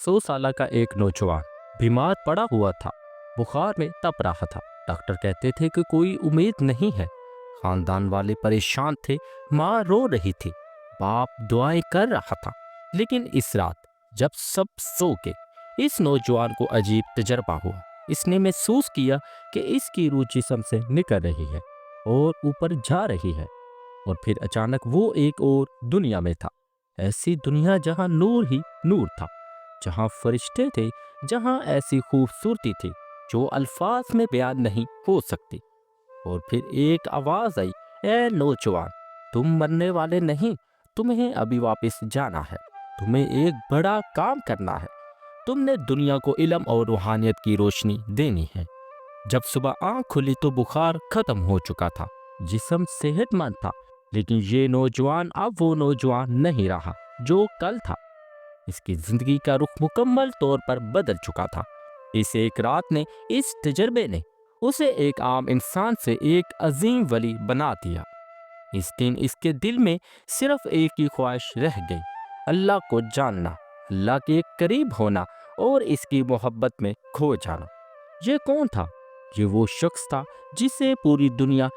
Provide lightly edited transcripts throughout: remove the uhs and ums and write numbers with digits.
100 سالہ کا ایک نوجوان بیمار پڑا ہوا تھا، بخار میں تپ رہا تھا۔ ڈاکٹر کہتے تھے کہ کوئی امید نہیں ہے، خاندان والے پریشان تھے، ماں رو رہی تھی، باپ دعائیں کر رہا تھا۔ لیکن اس رات جب سب سو گئے، اس نوجوان کو عجیب تجربہ ہوا۔ اس نے محسوس کیا کہ اس کی روح جسم سے نکل رہی ہے اور اوپر جا رہی ہے، اور پھر اچانک وہ ایک اور دنیا میں تھا، ایسی دنیا جہاں نور ہی نور تھا، جہاں فرشتے تھے، جہاں ایسی خوبصورتی تھی جو الفاظ میں بیان نہیں ہو سکتی۔ اور پھر ایک آواز آئی، اے نوجوان، تم مرنے والے نہیں، تمہیں ابھی واپس جانا ہے، تمہیں ایک بڑا کام کرنا ہے، تم نے دنیا کو علم اور روحانیت کی روشنی دینی ہے۔ جب صبح آنکھ کھلی تو بخار ختم ہو چکا تھا، جسم صحت مند تھا، لیکن یہ نوجوان اب وہ نوجوان نہیں رہا جو کل تھا۔ اس کی زندگی کا رخ مکمل طور پر بدل چکا تھا۔ اس ایک رات نے، اس تجربے نے اسے ایک عام انسان سے ایک عظیم ولی بنا دیا۔ اس دن اس کے دل میں صرف ایک ہی خواہش رہ گئی، اللہ کو جاننا، اللہ کے قریب ہونا اور اس کی محبت میں کھو جانا۔ یہ کون تھا؟ یہ وہ شخص تھا جسے پوری دنیا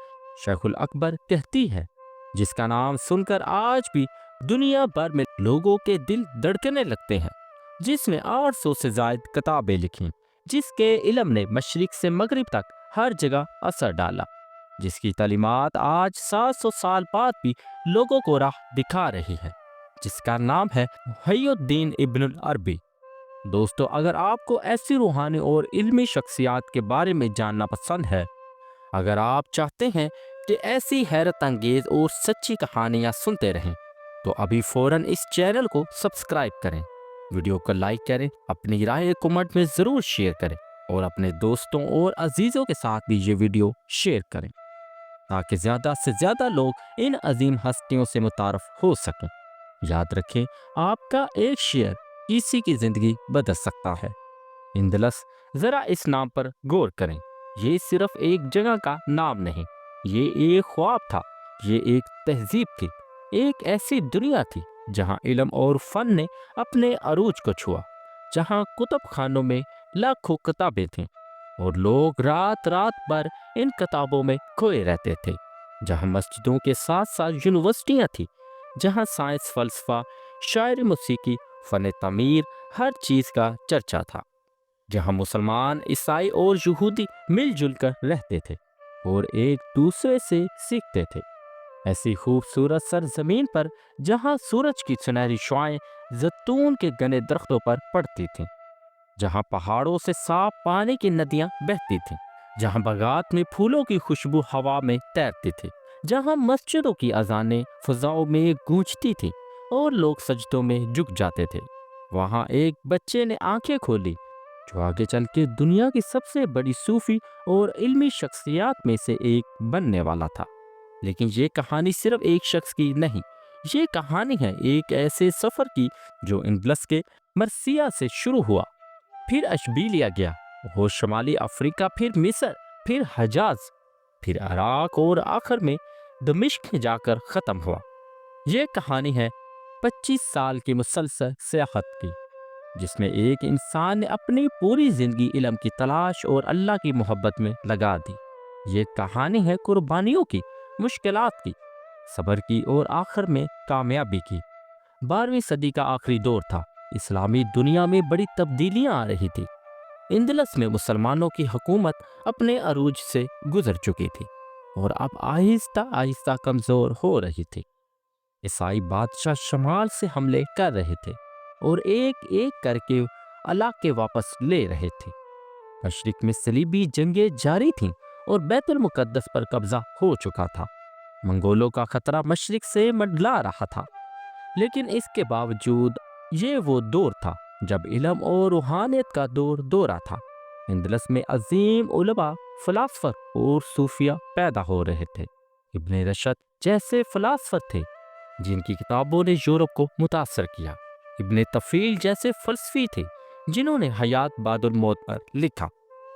شیخ الاکبر کہتی ہے، جس کا نام سن کر آج بھی دنیا بھر میں لوگوں کے دل دھڑکنے لگتے ہیں، جس نے 800 سے زائد کتابیں لکھیں، جس کے علم نے مشرق سے مغرب تک ہر جگہ اثر ڈالا، جس کی تعلیمات آج 700 سال بعد بھی لوگوں کو راہ دکھا رہی ہے، جس کا نام ہے محی الدین ابن العربی۔ دوستو، اگر آپ کو ایسی روحانی اور علمی شخصیات کے بارے میں جاننا پسند ہے، اگر آپ چاہتے ہیں کہ ایسی حیرت انگیز اور سچی کہانیاں سنتے رہیں، تو ابھی فوراً اس چینل کو سبسکرائب کریں، ویڈیو کو لائک کریں، اپنی رائے کمنٹ میں ضرور شیئر کریں، اور اپنے دوستوں اور عزیزوں کے ساتھ بھی یہ ویڈیو شیئر کریں تاکہ زیادہ سے زیادہ لوگ ان عظیم ہستیوں سے متعارف ہو سکیں۔ یاد رکھیں، آپ کا ایک شیئر کسی کی زندگی بدل سکتا ہے۔ اندلس، ذرا اس نام پر غور کریں۔ یہ صرف ایک جگہ کا نام نہیں، یہ ایک خواب تھا، یہ ایک تہذیب تھی، ایک ایسی دنیا تھی جہاں علم اور فن نے اپنے عروج کو چھوا، جہاں کتب خانوں میں لاکھوں کتابیں تھیں اور لوگ رات رات بھر ان کتابوں میں کھوئے رہتے تھے، جہاں مسجدوں کے ساتھ ساتھ یونیورسٹیاں تھیں، جہاں سائنس، فلسفہ، شاعری، موسیقی، فن تعمیر، ہر چیز کا چرچا تھا، جہاں مسلمان، عیسائی اور یہودی مل جل کر رہتے تھے اور ایک دوسرے سے سیکھتے تھے۔ ایسی خوبصورت سرزمین پر جہاں سورج کی سنہری شعاعیں زیتون کے گھنے درختوں پر پڑتی تھیں، جہاں پہاڑوں سے صاف پانی کی ندیاں بہتی تھیں، جہاں باغات میں پھولوں کی خوشبو ہوا میں تیرتی تھی، جہاں مسجدوں کی اذانیں فضاؤں میں گونجتی تھیں اور لوگ سجدوں میں جھک جاتے تھے، وہاں ایک بچے نے آنکھیں کھولی جو آگے چل کے دنیا کی سب سے بڑی صوفی اور علمی شخصیات میں سے ایک بننے والا تھا۔ لیکن یہ کہانی صرف ایک شخص کی نہیں، یہ کہانی ہے ایک ایسے سفر کی جو اندلس کے مرسیہ سے شروع ہوا، پھر اشبیلیہ گیا، وہ شمالی افریقہ، پھر مصر، پھر حجاز، پھر عراق، اور آخر میں دمشق میں جا کر ختم ہوا۔ یہ کہانی ہے 25 سال کی مسلسل سیاحت کی، جس میں ایک انسان نے اپنی پوری زندگی علم کی تلاش اور اللہ کی محبت میں لگا دی۔ یہ کہانی ہے قربانیوں کی، مشکلات کی، صبر کی، اور آخر میں کامیابی کی۔ 12ویں صدی کا آخری دور تھا، اسلامی دنیا میں بڑی تبدیلیاں آ رہی تھی۔ اندلس میں مسلمانوں کی حکومت اپنے عروج سے گزر چکی تھی اور اب آہستہ آہستہ کمزور ہو رہی تھی۔ عیسائی بادشاہ شمال سے حملے کر رہے تھے اور ایک ایک کر کے علاقے واپس لے رہے تھے۔ مشرق میں صلیبی جنگیں جاری تھیں اور بیت المقدس پر قبضہ ہو چکا تھا۔ منگولوں کا خطرہ مشرق سے منڈلا رہا تھا، لیکن اس کے باوجود یہ وہ دور تھا جب علم اور روحانیت کا دورہ تھا۔ اندلس میں عظیم علماء، فلاسفر اور صوفیہ پیدا ہو رہے تھے۔ ابن رشد جیسے فلاسفر تھے جن کی کتابوں نے یورپ کو متاثر کیا۔ ابن طفیل جیسے فلسفی تھے جنہوں نے حیات بعد الموت پر لکھا۔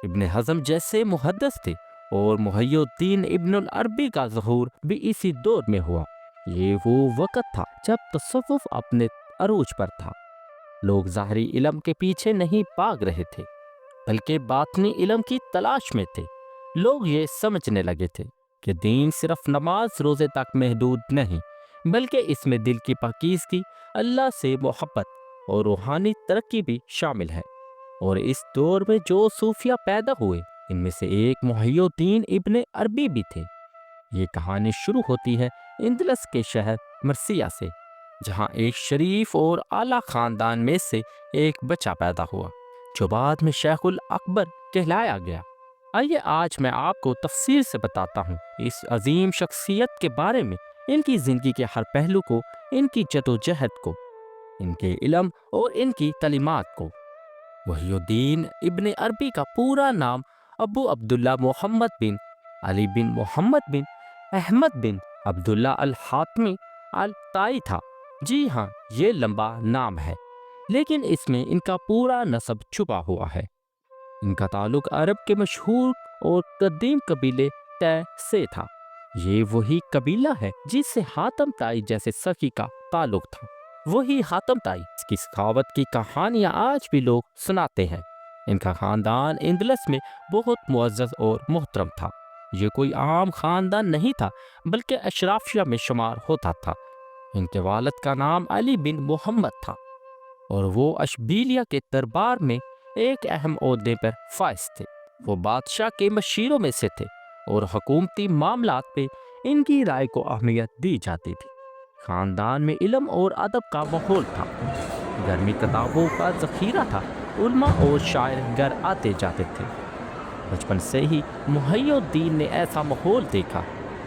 ابن حزم جیسے محدث تھے، اور محی الدین ابن العربی کا ظہور بھی اسی دور میں ہوا۔ یہ وہ وقت تھا جب تصوف اپنے عروج پر تھا۔ لوگ ظاہری علم کے پیچھے نہیں بھاگ رہے تھے بلکہ باطنی علم کی تلاش میں تھے۔ لوگ یہ سمجھنے لگے تھے کہ دین صرف نماز روزے تک محدود نہیں، بلکہ اس میں دل کی پاکیزگی، اللہ سے محبت اور روحانی ترقی بھی شامل ہے۔ اور اس دور میں جو صوفیہ پیدا ہوئے، ان میں سے ایک محی الدین ابن عربی بھی تھے۔ یہ کہانی شروع ہوتی ہے اندلس کے شہر مرثیہ سے، جہاں ایک شریف اور اعلیٰ خاندان میں سے ایک بچہ پیدا ہوا جو بعد میں شیخ الاکبر کہلایا گیا۔ آئیے آج میں آپ کو تفصیل سے بتاتا ہوں اس عظیم شخصیت کے بارے میں، ان کی زندگی کے ہر پہلو کو، ان کی جدوجہد کو، ان کے علم اور ان کی تعلیمات کو۔ محی الدین ابن عربی کا پورا نام ابو عبداللہ محمد بن علی بن محمد بن احمد بن عبداللہ الحاتمی الطائی تھا۔ جی ہاں، یہ لمبا نام ہے، لیکن اس میں ان کا پورا نسب چھپا ہوا ہے۔ ان کا تعلق عرب کے مشہور اور قدیم قبیلے طے سے تھا۔ یہ وہی قبیلہ ہے جس سے حاتم طائی جیسے سخی کا تعلق تھا۔ وہی حاتم طائی، اس کی سخاوت کی کہانیاں آج بھی لوگ سناتے ہیں۔ ان کا خاندان اندلس میں بہت معزز اور محترم تھا۔ یہ کوئی عام خاندان نہیں تھا بلکہ اشرافیہ میں شمار ہوتا تھا۔ ان کے والد کا نام علی بن محمد تھا اور وہ اشبیلیہ کے دربار میں ایک اہم عہدے پر فائز تھے۔ وہ بادشاہ کے مشیروں میں سے تھے اور حکومتی معاملات پہ ان کی رائے کو اہمیت دی جاتی تھی۔ خاندان میں علم اور ادب کا ماحول تھا۔ گھر میں کتابوں کا ذخیرہ تھا، علماء اور شاعر گھر آتے جاتے تھے۔ بچپن سے ہی محی الدین نے ایسا ماحول دیکھا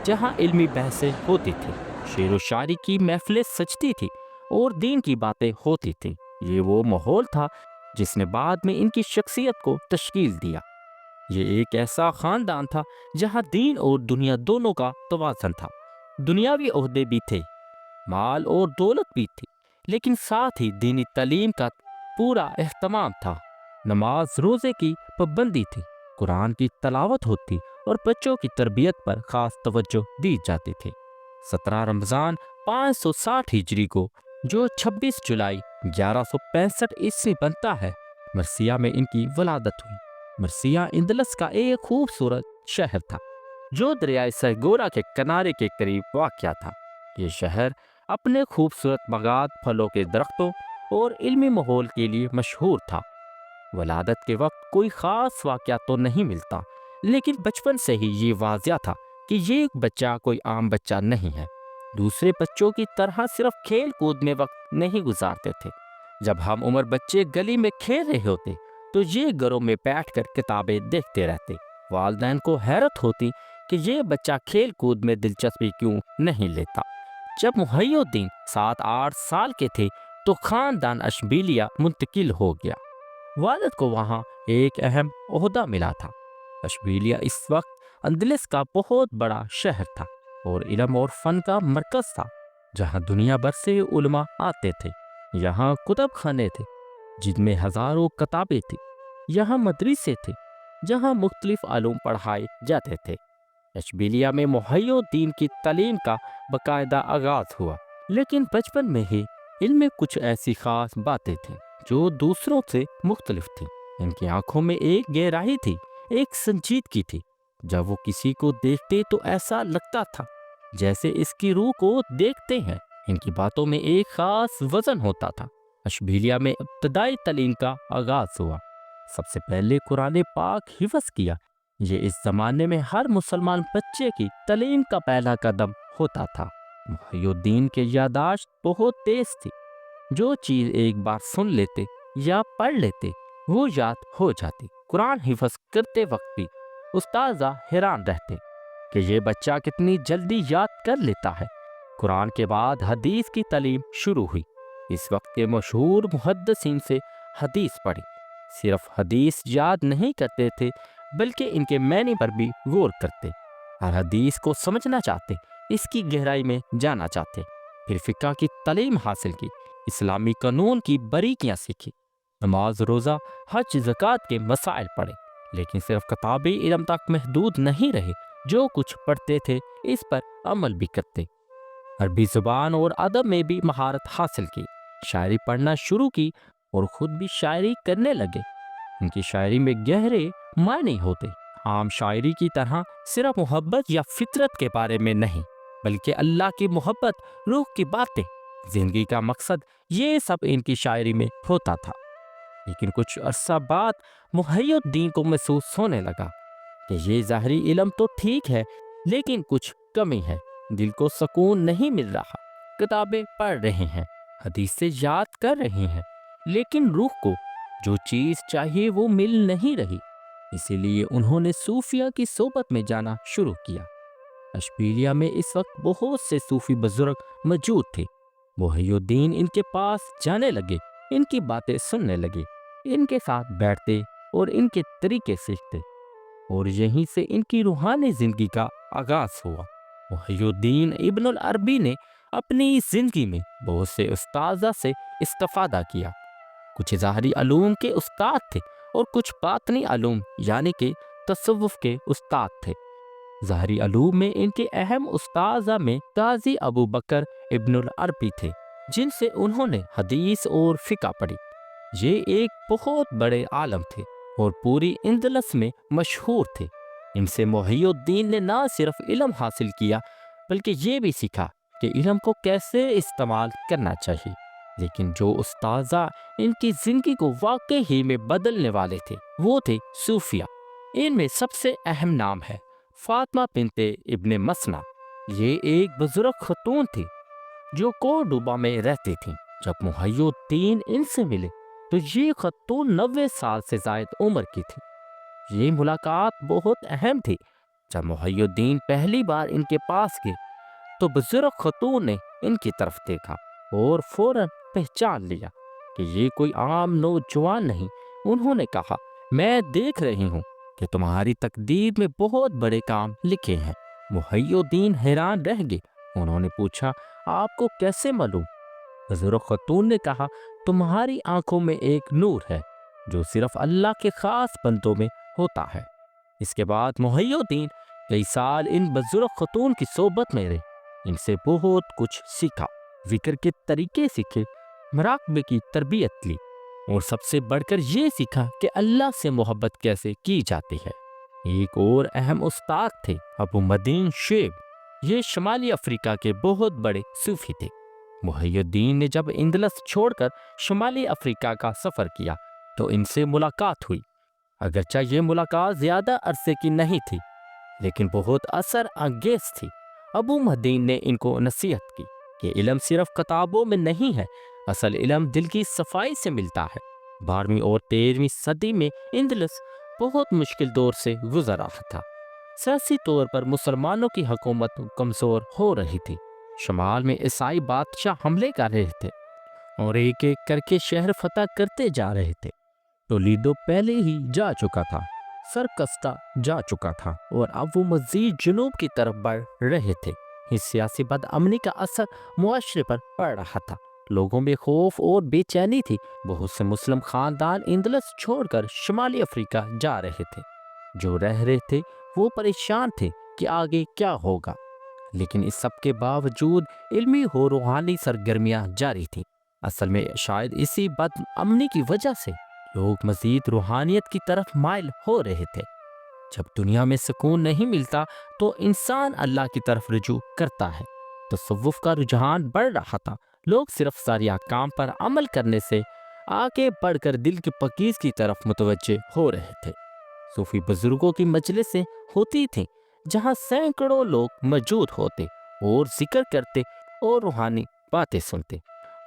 جہاں علمی بحثیں ہوتی تھی، شعر و شاعری کی محفلیں سجتی تھی اور دین کی باتیں ہوتی تھیں۔ یہ وہ ماحول تھا جس نے بعد میں ان کی شخصیت کو تشکیل دیا۔ یہ ایک ایسا خاندان تھا جہاں دین اور دنیا دونوں کا توازن تھا۔ دنیاوی عہدے بھی تھے، مال اور دولت بھی تھی، لیکن ساتھ ہی دینی تعلیم کا پورا اہتمام تھا۔ نماز روزے کی پابندی تھی، قرآن کی تلاوت ہوتی اور بچوں کی تربیت پر خاص توجہ دی جاتی تھی۔ 17 رمضان 560 ہجری کو، جو 26 جولائی 1165 عیسوی بنتا ہے، مرثیہ میں ان کی ولادت ہوئی۔ مرثیہ اندلس کا ایک خوبصورت شہر تھا جو دریائے سیگورا کے کنارے کے قریب واقع تھا۔ یہ شہر اپنے خوبصورت باغات، پھلوں کے درختوں اور علمی ماحول کے لیے مشہور تھا۔ ولادت کے وقت کوئی خاص واقعہ تو نہیں ملتا، لیکن بچپن سے ہی یہ واضح تھا کہ یہ بچہ کوئی عام بچہ نہیں ہے۔ دوسرے بچوں کی طرح صرف کھیل کود میں وقت نہیں گزارتے تھے۔ جب ہم عمر بچے گلی میں کھیل رہے ہوتے تو یہ گھروں میں بیٹھ کر کتابیں دیکھتے رہتے۔ والدین کو حیرت ہوتی کہ یہ بچہ کھیل کود میں دلچسپی کیوں نہیں لیتا۔ جب محی الدین 7-8 سال کے تھے تو خاندان اشبیلیہ منتقل ہو گیا۔ والد کو وہاں ایک اہم عہدہ ملا تھا۔ اشبیلیہ اس وقت اندلس کا بہت بڑا شہر تھا اور علم اور فن کا مرکز تھا، جہاں دنیا بھر سے علماء آتے تھے۔ یہاں کتب خانے تھے جن میں ہزاروں کتابیں تھیں۔ یہاں مدرسے تھے جہاں مختلف علوم پڑھائے جاتے تھے۔ اشبیلیہ میں محی الدین کی تعلیم کا باقاعدہ آغاز ہوا، لیکن بچپن میں ہی علم میں کچھ ایسی خاص باتیں تھیں جو دوسروں سے مختلف تھیں۔ ان کی آنکھوں میں ایک گہرائی تھی، ایک سنجیدگی تھی۔ جب وہ کسی کو دیکھتے تو ایسا لگتا تھا جیسے اس کی روح کو دیکھتے ہیں۔ ان کی باتوں میں ایک خاص وزن ہوتا تھا۔ اشبیلیہ میں ابتدائی تعلیم کا آغاز ہوا۔ سب سے پہلے قرآن پاک حفظ کیا۔ یہ اس زمانے میں ہر مسلمان بچے کی تعلیم کا پہلا قدم ہوتا تھا۔ محی الدین کی یادداشت بہت تیز تھی۔ جو چیز ایک بار سن لیتے یا پڑھ لیتے وہ یاد ہو جاتی۔ قرآن حفظ کرتے وقت بھی استاذہ حیران رہتے کہ یہ بچہ کتنی جلدی یاد کر لیتا ہے۔ قرآن کے بعد حدیث کی تعلیم شروع ہوئی۔ اس وقت کے مشہور محدثین سے حدیث پڑھی۔ صرف حدیث یاد نہیں کرتے تھے بلکہ ان کے معنی پر بھی غور کرتے۔ ہر حدیث کو سمجھنا چاہتے، اس کی گہرائی میں جانا چاہتے۔ پھر فقہ کی تعلیم حاصل کی، اسلامی قانون کی باریکیاں سیکھی، نماز، روزہ، حج، زکوٰۃ کے مسائل پڑھے۔ لیکن صرف کتابی علم تک محدود نہیں رہے، جو کچھ پڑھتے تھے اس پر عمل بھی کرتے۔ عربی زبان اور ادب میں بھی مہارت حاصل کی، شاعری پڑھنا شروع کی اور خود بھی شاعری کرنے لگے۔ ان کی شاعری میں گہرے معنی ہوتے، عام شاعری کی طرح صرف محبت یا فطرت کے بارے میں نہیں، بلکہ اللہ کی محبت، روح کی باتیں، زندگی کا مقصد، یہ سب ان کی شاعری میں ہوتا تھا۔ لیکن کچھ عرصہ بعد محی الدین کو محسوس ہونے لگا کہ یہ ظاہری علم تو ٹھیک ہے، لیکن کچھ کمی ہے۔ دل کو سکون نہیں مل رہا، کتابیں پڑھ رہے ہیں، حدیث سے یاد کر رہے ہیں، لیکن روح کو جو چیز چاہیے وہ مل نہیں رہی۔ اسی لیے انہوں نے صوفیہ کی صحبت میں جانا شروع کیا۔ اشبیلیہ میں اس وقت بہت سے صوفی بزرگ موجود تھے۔ محی الدین ان کے پاس جانے لگے، ان کی باتیں سننے لگے، ان کے ساتھ بیٹھتے اور ان کے طریقے سیکھتے، اور یہیں سے ان کی روحانی زندگی کا آغاز ہوا۔ محی الدین ابن العربی نے اپنی زندگی میں بہت سے استاذہ سے استفادہ کیا۔ کچھ ظاہری علوم کے استاد تھے اور کچھ باطنی علوم یعنی کہ تصوف کے استاد تھے۔ ظاہری علوم میں ان کے اہم استاذہ میں قاضی ابو بکر ابن العربی تھے، جن سے انہوں نے حدیث اور فقہ پڑھی۔ یہ ایک بہت بڑے عالم تھے اور پوری اندلس میں مشہور تھے۔ ان سے محی الدین نے نہ صرف علم حاصل کیا بلکہ یہ بھی سیکھا کہ علم کو کیسے استعمال کرنا چاہیے۔ لیکن جو استاذہ ان کی زندگی کو واقعی ہی میں بدلنے والے تھے وہ تھے صوفیہ۔ ان میں سب سے اہم نام ہے فاطمہ بنت ابن مسنا۔ یہ ایک بزرگ خاتون تھی جو کورڈوبا میں رہتی تھیں۔ جب محی الدین ان سے ملے تو یہ خاتون 90 سال سے زائد عمر کی تھی۔ یہ ملاقات بہت اہم تھی۔ جب محی الدین پہلی بار ان کے پاس گئے تو بزرگ خاتون نے ان کی طرف دیکھا اور فوراً پہچان لیا کہ یہ کوئی عام نوجوان نہیں۔ انہوں نے کہا، میں دیکھ رہی ہوں کہ تمہاری تقدیر میں بہت بڑے کام لکھے ہیں۔ محی الدین حیران رہ گئے۔ انہوں نے پوچھا، آپ کو کیسے معلوم؟ بزرگ خاتون نے کہا، تمہاری آنکھوں میں ایک نور ہے جو صرف اللہ کے خاص بندوں میں ہوتا ہے۔ اس کے بعد محی الدین کئی سال ان بزرگ خاتون کی صحبت میں رہے، ان سے بہت کچھ سیکھا، ذکر کے طریقے سیکھے، مراقبے کی تربیت لی، اور سب سے بڑھ کر یہ سیکھا کہ اللہ سے محبت کیسے کی جاتی ہے۔ ایک اور اہم استاد تھے ابو مدین شیب۔ یہ شمالی افریقہ کے بہت بڑے صوفی تھے۔ محی الدین نے جب اندلس چھوڑ کر شمالی افریقہ کا سفر کیا تو ان سے ملاقات ہوئی۔ اگرچہ یہ ملاقات زیادہ عرصے کی نہیں تھی لیکن بہت اثر انگیز تھی۔ ابو مدین نے ان کو نصیحت کی کہ علم صرف کتابوں میں نہیں ہے، اصل علم دل کی صفائی سے ملتا ہے۔ 12ویں اور 13ویں صدی میں اندلس بہت مشکل دور سے گزر رہا تھا۔ سیاسی طور پر مسلمانوں کی حکومت کمزور ہو رہی تھی۔ شمال میں عیسائی بادشاہ حملے کر رہے تھے اور ایک ایک کر کے شہر فتح کرتے جا رہے تھے۔ تولیدو پہلے ہی جا چکا تھا، سرکستہ جا چکا تھا، اور اب وہ مزید جنوب کی طرف بڑھ رہے تھے۔ اس سیاسی بد امنی کا اثر معاشرے پر پڑ رہا تھا۔ لوگوں میں خوف اور بے چینی تھی۔ بہت سے مسلم خاندان اندلس چھوڑ کر شمالی افریقہ جا رہے تھے۔ جو رہ رہے تھے وہ پریشان تھے کہ آگے کیا ہوگا، لیکن اس سب کے باوجود علمی و روحانی سرگرمیاں جاری تھیں۔ اصل میں شاید اسی بد امنی کی وجہ سے لوگ مزید روحانیت کی طرف مائل ہو رہے تھے۔ جب دنیا میں سکون نہیں ملتا تو انسان اللہ کی طرف رجوع کرتا ہے۔ تصوف کا رجحان بڑھ رہا تھا۔ لوگ صرف ذریعہ کام پر عمل کرنے سے آگے بڑھ کر دل کی پکیز کی طرف متوجہ ہو رہے تھے۔ صوفی بزرگوں کی مجلسیں ہوتی تھیں جہاں سینکڑوں لوگ موجود ہوتے اور ذکر کرتے اور روحانی باتیں سنتے۔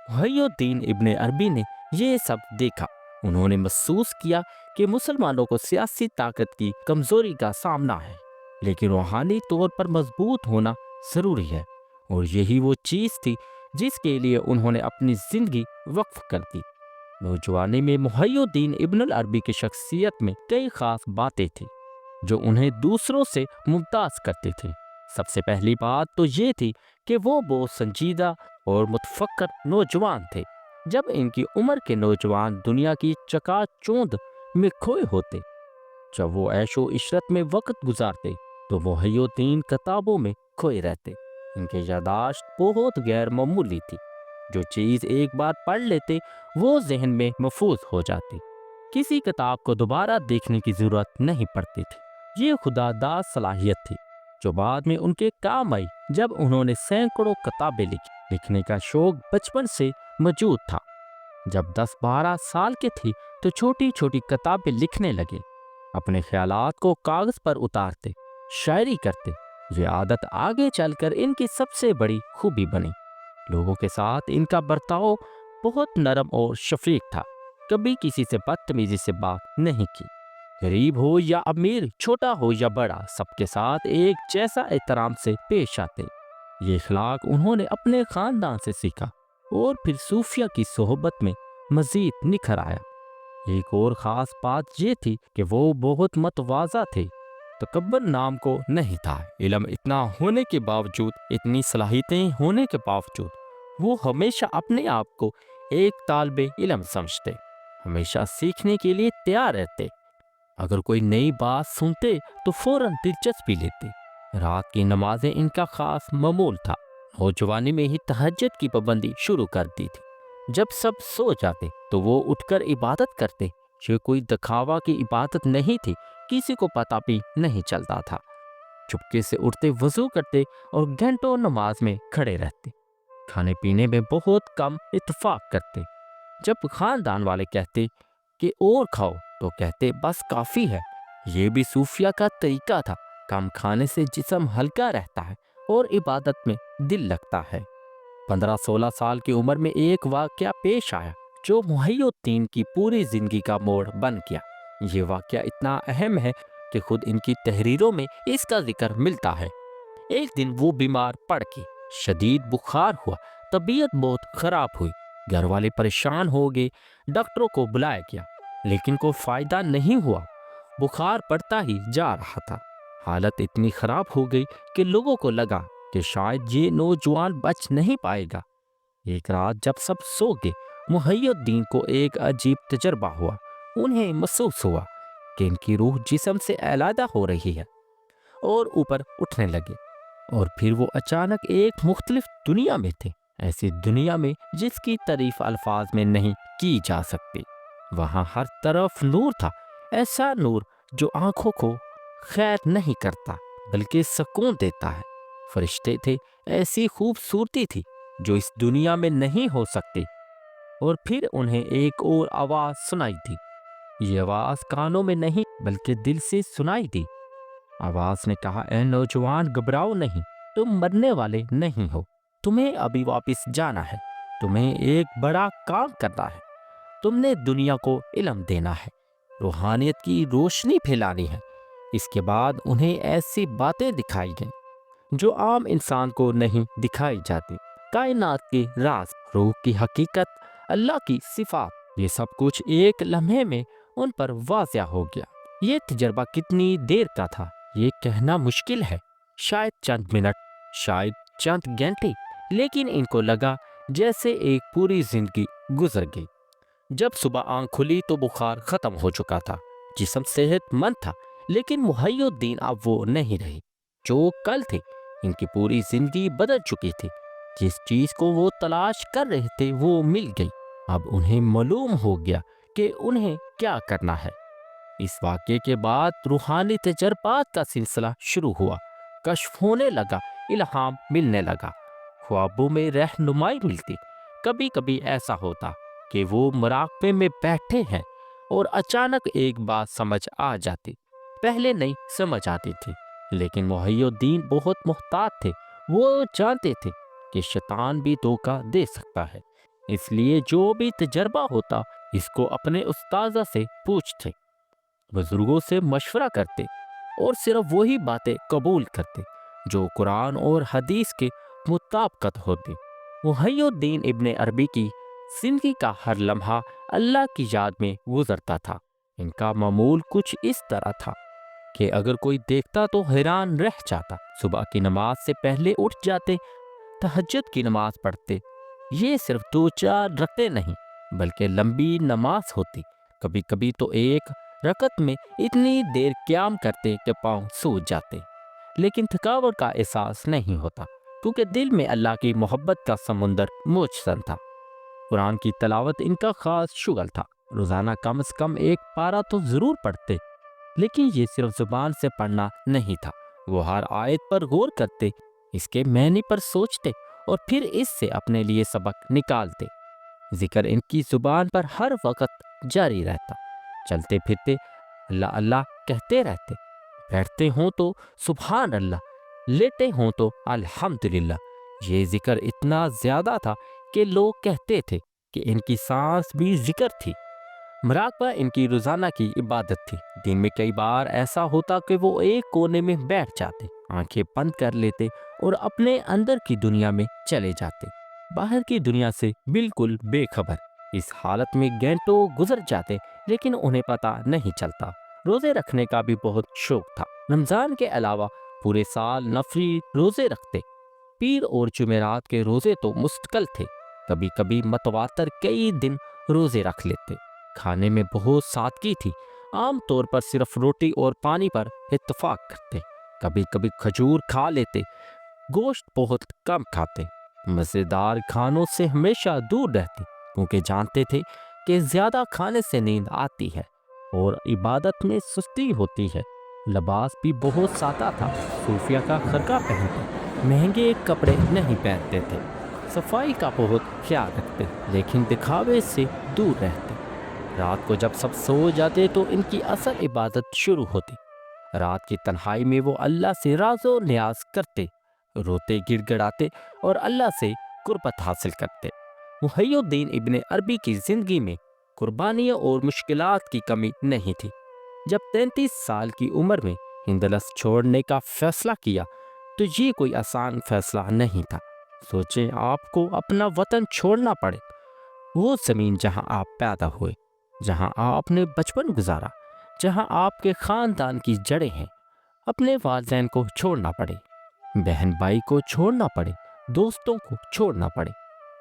محی الدین ابن عربی نے یہ سب دیکھا۔ انہوں نے محسوس کیا کہ مسلمانوں کو سیاسی طاقت کی کمزوری کا سامنا ہے، لیکن روحانی طور پر مضبوط ہونا ضروری ہے، اور یہی وہ چیز تھی جس کے لیے انہوں نے اپنی زندگی وقف کر دی۔ نوجوانی میں محی الدین ابن العربی کی شخصیت میں کئی خاص باتیں تھیں جو انہیں دوسروں سے ممتاز کرتے تھے۔ سب سے پہلی بات تو یہ تھی کہ وہ بہت سنجیدہ اور متفکر نوجوان تھے۔ جب ان کی عمر کے نوجوان دنیا کی چکا چوند میں کھوئے ہوتے، جب وہ عیش و عشرت میں وقت گزارتے، تو محی الدین کتابوں میں کھوئے رہتے۔ ان کی یادداشت بہت غیر معمولی تھی۔ جو چیز ایک بار پڑھ لیتے وہ ذہن میں محفوظ ہو جاتی، کسی کتاب کو دوبارہ دیکھنے کی ضرورت نہیں پڑتی تھی۔ یہ خدا داد صلاحیت تھی جو بعد میں ان کے کام آئی جب انہوں نے سینکڑوں کتابیں لکھی۔ لکھنے کا شوق بچپن سے موجود تھا۔ جب 10-12 سال کے تھے تو چھوٹی چھوٹی کتابیں لکھنے لگے، اپنے خیالات کو کاغذ پر اتارتے، شاعری کرتے۔ یہ عادت آگے چل کر ان کی سب سے بڑی خوبی بنی۔ لوگوں کے ساتھ ان کا برتاؤ بہت نرم اور شفیق تھا، کبھی کسی سے بدتمیزی سے بات نہیں کی۔ غریب ہو یا امیر، چھوٹا ہو یا بڑا، سب کے ساتھ ایک جیسا احترام سے پیش آتے۔ یہ اخلاق انہوں نے اپنے خاندان سے سیکھا اور پھر صوفیہ کی صحبت میں مزید نکھر آیا۔ ایک اور خاص بات یہ تھی کہ وہ بہت متواضع تھے۔ تکبر نام کو نہیں تھا۔ علم اتنا ہونے کے باوجود، اتنی صلاحیتیں ہونے کے باوجود، وہ ہمیشہ اپنے آپ کو ایک طالب علم سمجھتے، ہمیشہ سیکھنے کے لیے تیار رہتے۔ اگر کوئی نئی بات سنتے تو فوراً دلچسپی لیتے۔ رات کی نمازیں ان کا خاص معمول تھا۔ نوجوانی میں ہی تہجد کی پابندی شروع کر دی تھی۔ جب سب سو جاتے تو وہ اٹھ کر عبادت کرتے۔ یہ کوئی دکھاوا کی عبادت نہیں تھی، کسی کو پتہ بھی نہیں چلتا تھا۔ چپکے سے اٹھتے، وضو کرتے اور گھنٹوں نماز میں کھڑے رہتے۔ کھانے پینے میں بہت کم اتفاق کرتے۔ جب خاندان والے کہتے کہ اور کھاؤ تو کہتے بس کافی ہے۔ یہ بھی صوفیہ کا طریقہ تھا۔ کم کھانے سے جسم ہلکا رہتا ہے اور عبادت میں دل لگتا ہے۔ 15-16 سال کی عمر میں ایک واقعہ پیش آیا جو محی الدین کی پوری زندگی کا موڑ بن گیا۔ یہ واقعہ اتنا اہم ہے کہ خود ان کی تحریروں میں اس کا ذکر ملتا ہے۔ ایک دن وہ بیمار پڑ گئے، شدید بخار ہوا، طبیعت بہت خراب ہوئی، گھر والے پریشان ہو گئے، ڈاکٹروں کو بلایا گیا لیکن کوئی فائدہ نہیں ہوا، بخار بڑھتا ہی جا رہا تھا۔ حالت اتنی خراب ہو گئی کہ لوگوں کو لگا کہ شاید یہ نوجوان بچ نہیں پائے گا۔ ایک رات جب سب سو گئے، محی الدین کو ایک عجیب تجربہ ہوا۔ انہیں محسوس ہوا کہ ان کی روح جسم سے علیحدہ ہو رہی ہے اور اوپر اٹھنے لگے، اور پھر وہ اچانک ایک مختلف دنیا میں تھے، ایسی دنیا میں جس کی تعریف الفاظ میں نہیں کی جا سکتی۔ وہاں ہر طرف نور تھا، ایسا نور جو آنکھوں کو خیر نہیں کرتا بلکہ سکون دیتا ہے۔ فرشتے تھے، ایسی خوبصورتی تھی جو اس دنیا میں نہیں ہو سکتی۔ اور پھر انہیں ایک اور آواز سنائی دی۔ یہ آواز کانوں میں نہیں بلکہ دل سے سنائی دی۔ آواز نے کہا، اے نوجوان، گھبراؤ نہیں، تم مرنے والے نہیں ہو، تمہیں ابھی واپس جانا ہے، تمہیں ایک بڑا کام کرنا ہے، تم نے دنیا کو علم دینا ہے، روحانیت کی روشنی پھیلانی ہے۔ اس کے بعد انہیں ایسی باتیں دکھائی گئیں جو عام انسان کو نہیں دکھائی جاتی۔ کائنات کے راز، روح کی حقیقت، اللہ کی صفات، یہ سب کچھ ایک لمحے میں ان پر واضح ہو گیا۔ یہ تجربہ کتنی دیر کا تھا یہ کہنا مشکل ہے، شاید چند منٹ، شاید چند گھنٹے، لیکن ان کو لگا جیسے ایک پوری زندگی گزر گئی۔ جب صبح آنکھ کھلی تو بخار ختم ہو چکا تھا، جسم صحت مند تھا، لیکن محی الدین اب وہ نہیں رہی جو کل تھے۔ ان کی پوری زندگی بدل چکی تھی۔ جس چیز کو وہ تلاش کر رہے تھے وہ مل گئی۔ اب انہیں معلوم ہو گیا کہ انہیں کیا کرنا ہے۔ اس واقعے کے بعد روحانی تجربات کا سلسلہ شروع ہوا، کشف ہونے لگا، الہام ملنے لگا، خوابوں میں رہنمائی ملتی۔ کبھی کبھی ایسا ہوتا کہ وہ مراقبے میں بیٹھے ہیں اور اچانک ایک بات سمجھ آ جاتی۔ پہلے نہیں سمجھ آتی تھی، لیکن محی الدین بہت محتاط تھے۔ وہ جانتے تھے کہ شیطان بھی دھوکہ دے سکتا ہے، اس لیے جو بھی تجربہ ہوتا اس کو اپنے استاذہ سے پوچھتے، بزرگوں سے مشورہ کرتے اور صرف وہی باتیں قبول کرتے جو قرآن اور حدیث کے مطابقت ہوتی۔ محی الدین ابن عربی کی زندگی کا ہر لمحہ اللہ کی یاد میں گزرتا تھا۔ ان کا معمول کچھ اس طرح تھا کہ اگر کوئی دیکھتا تو حیران رہ جاتا۔ صبح کی نماز سے پہلے اٹھ جاتے، تہجد کی نماز پڑھتے۔ یہ صرف 2-4 رکعتیں نہیں بلکہ لمبی نماز ہوتی۔ کبھی کبھی تو ایک رکعت میں اتنی دیر قیام کرتے کہ پاؤں سوج جاتے، لیکن تھکاوٹ کا احساس نہیں ہوتا کیونکہ دل میں اللہ کی محبت کا سمندر موجود تھا۔ قرآن کی تلاوت ان کا خاص شغل تھا۔ روزانہ کم از کم ایک پارہ تو ضرور پڑھتے، لیکن یہ صرف زبان سے پڑھنا نہیں تھا۔ وہ ہر آیت پر غور کرتے، اس کے معنی پر سوچتے اور پھر اس سے اپنے لیے سبق نکالتے۔ ذکر ان کی زبان پر ہر وقت جاری رہتا۔ چلتے پھرتے اللہ اللہ کہتے رہتے، بیٹھتے ہوں تو سبحان اللہ، لیٹے ہوں تو الحمدللہ۔ یہ ذکر اتنا زیادہ تھا کہ لوگ کہتے تھے کہ ان کی سانس بھی ذکر تھی۔ مراقبہ ان کی روزانہ کی عبادت تھی۔ دن میں کئی بار ایسا ہوتا کہ وہ ایک کونے میں بیٹھ جاتے، آنکھیں بند کر لیتے اور اپنے اندر کی دنیا میں چلے جاتے، باہر کی دنیا سے بالکل بے خبر۔ اس حالت میں گھنٹوں گزر جاتے لیکن انہیں پتہ نہیں چلتا۔ روزے رکھنے کا بھی بہت شوق تھا۔ رمضان کے علاوہ پورے سال نفلی روزے رکھتے۔ پیر اور جمعرات کے روزے تو مستقل تھے، کبھی کبھی متواتر کئی دن روزے رکھ لیتے۔ کھانے میں بہت سادگی تھی، عام طور پر صرف روٹی اور پانی پر اتفاق کرتے۔ کبھی کبھی کھجور کھا لیتے، گوشت بہت کم کھاتے۔ مزیدار کھانوں سے ہمیشہ دور رہتے، کیونکہ جانتے تھے کہ زیادہ کھانے سے نیند آتی ہے اور عبادت میں سستی ہوتی ہے۔ لباس بھی بہت سادہ تھا، صوفیہ کا خرقہ پہنتے، مہنگے کپڑے نہیں پہنتے تھے، صفائی کا بہت خیال رکھتے، لیکن دکھاوے سے دور رہتے۔ رات کو جب سب سو جاتے تو ان کی اصل عبادت شروع ہوتی۔ رات کی تنہائی میں وہ اللہ سے راز و نیاز کرتے، روتے گڑ گڑاتے اور اللہ سے قربت حاصل کرتے۔ محی الدین ابن عربی کی زندگی میں قربانیوں اور مشکلات کی کمی نہیں تھی۔ جب 33 سال کی عمر میں اندلس چھوڑنے کا فیصلہ کیا تو یہ کوئی آسان فیصلہ نہیں تھا۔ سوچیں آپ کو اپنا وطن چھوڑنا پڑے، وہ زمین جہاں آپ پیدا ہوئے، جہاں آپ نے بچپن گزارا، جہاں آپ کے خاندان کی جڑیں ہیں۔ اپنے والدین کو چھوڑنا پڑے، بہن بھائی کو چھوڑنا پڑے، دوستوں کو چھوڑنا پڑے۔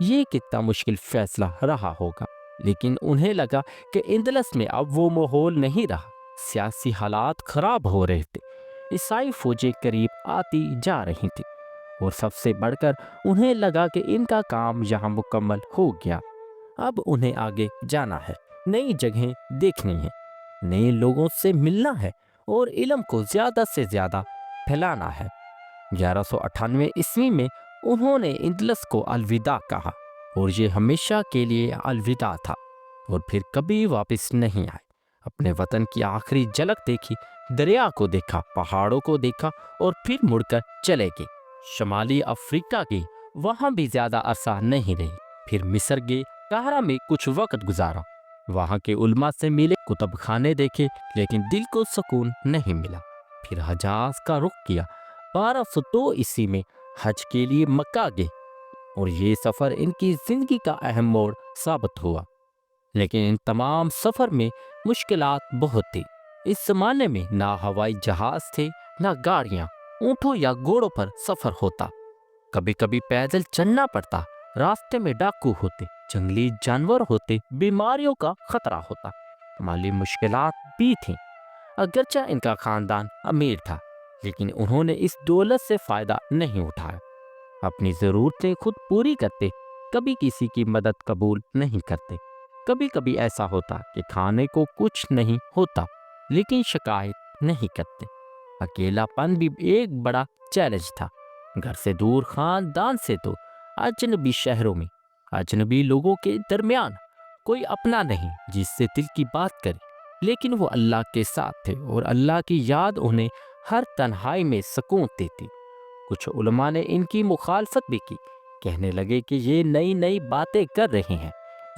یہ کتنا مشکل فیصلہ رہا ہوگا، لیکن انہیں لگا کہ اندلس میں اب وہ ماحول نہیں رہا، سیاسی حالات خراب ہو رہے تھے، عیسائی فوجیں قریب آتی جا رہی تھیں، اور سب سے بڑھ کر انہیں لگا کہ ان کا کام یہاں مکمل ہو گیا۔ اب انہیں آگے جانا ہے، نئی جگہیں دیکھنی ہیں، نئے لوگوں سے ملنا ہے اور علم کو زیادہ سے زیادہ پھیلانا ہے۔ 1198 عیسوی میں انہوں نے اندلس کو الوداع کہا، اور یہ ہمیشہ کے لیے الوداع تھا، اور پھر کبھی واپس نہیں آئے۔ اپنے وطن کی آخری جھلک دیکھی، دریا کو دیکھا، پہاڑوں کو دیکھا اور پھر مڑ کر چلے گئے۔ شمالی افریقہ کی وہاں بھی زیادہ عرصہ نہیں رہی، پھر مصر گئے، قاہرہ میں کچھ وقت گزارا، وہاں کے علماء سے ملے، کتب خانے دیکھے، لیکن دل کو سکون نہیں ملا۔ پھر حجاز کا رخ کیا، 1202 عیسوی میں حج کے لیے مکہ گئے، اور یہ سفر ان کی زندگی کا اہم موڑ ثابت ہوا۔ لیکن ان تمام سفر میں مشکلات بہت تھی۔ اس زمانے میں نہ ہوائی جہاز تھے، نہ گاڑیاں، اونٹوں یا گھوڑوں پر سفر ہوتا، کبھی کبھی پیدل چلنا پڑتا، راستے میں ڈاکو ہوتے، جنگلی جانور ہوتے، بیماریوں کا خطرہ ہوتا، مالی مشکلات بھی تھیں۔ اگرچہ ان کا خاندان امیر تھا، لیکن انہوں نے اس دولت سے فائدہ نہیں اٹھایا، اپنی ضرورتیں خود پوری کرتے، کبھی کسی کی مدد قبول نہیں کرتے۔ کبھی کبھی ایسا ہوتا کہ کھانے کو کچھ نہیں ہوتا، لیکن شکایت نہیں کرتے۔ اکیلا پن بھی ایک بڑا چیلنج تھا، گھر سے دور، خاندان سے دور، اجنبی شہروں میں، اجنبی لوگوں کے درمیان، کوئی اپنا نہیں جس سے دل کی بات کرے، لیکن وہ اللہ کے ساتھ تھے، اور اللہ کی یاد انہیں ہر تنہائی میں سکون دیتی۔ کچھ علماء نے ان کی مخالفت بھی کی، کہنے لگے کہ یہ نئی نئی باتیں کر رہے ہیں،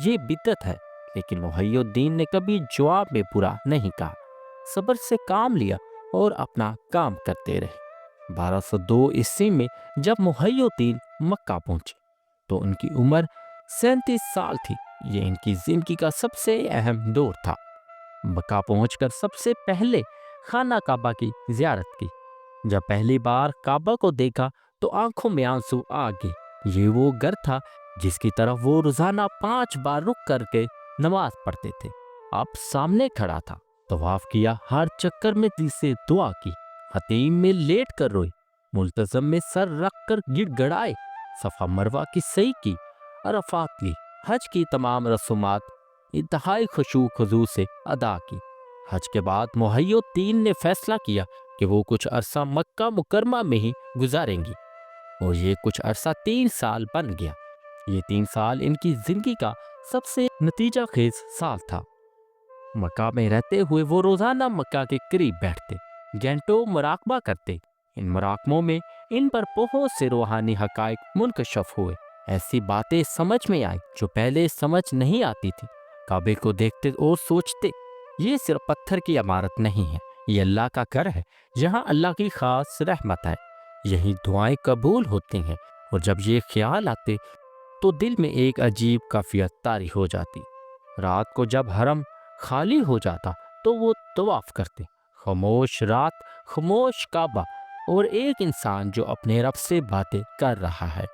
یہ بدعت ہے، لیکن محی الدین نے کبھی جواب میں برا نہیں کہا، صبر سے کام لیا اور اپنا کام کرتے رہے۔ 1202 عیسوی میں جب محی الدین مکہ پہنچے تو ان کی عمر 37 سال تھی۔ یہ ان کی زندگی کا سب سے اہم دور تھا۔ مکہ پہنچ کر سب سے پہلے خانہ کعبہ کی زیارت کی۔ جب پہلی بار کعبہ کو دیکھا تو آنکھوں میں آنسو آ گئے۔ یہ وہ گھر تھا جس کی طرف وہ روزانہ 5 بار رک کر کے نماز پڑھتے تھے۔ اب سامنے کھڑا تھا، طواف کیا، ہر چکر میں دل سے دعا کی، خطیم میں لیٹ کر روئے، ملتزم میں سر رکھ کر گڑ گڑائے، صفا مروا کی سعی کی، عرفات لی، حج کی تمام رسومات انتہائی خشوع خضوع سے ادا کی۔ حج کے بعد محی الدین نے فیصلہ کیا کہ وہ کچھ عرصہ مکہ مکرمہ میں ہی گزاریں گی، اور یہ کچھ عرصہ 3 سال بن گیا۔ یہ 3 سال ان کی زندگی کا سب سے نتیجہ خیز سال تھا۔ مکہ میں رہتے ہوئے وہ روزانہ مکہ کے قریب بیٹھتے، گھنٹوں مراقبہ کرتے۔ ان مراقبوں میں ان پر بہت سے روحانی حقائق منکشف ہوئے، ایسی باتیں سمجھ میں آئی جو پہلے سمجھ نہیں آتی تھی۔ کعبے کو دیکھتے اور سوچتے، یہ صرف پتھر کی عمارت نہیں ہے، یہ اللہ کا گھر ہے جہاں اللہ کی خاص رحمت ہے، یہی دعائیں قبول ہوتی ہیں۔ اور جب یہ خیال آتے تو دل میں ایک عجیب کیفیت طاری ہو جاتی۔ رات کو جب حرم خالی ہو جاتا تو وہ طواف کرتے، خاموش رات، خاموش کعبہ، اور ایک انسان جو اپنے رب سے باتیں کر رہا ہے۔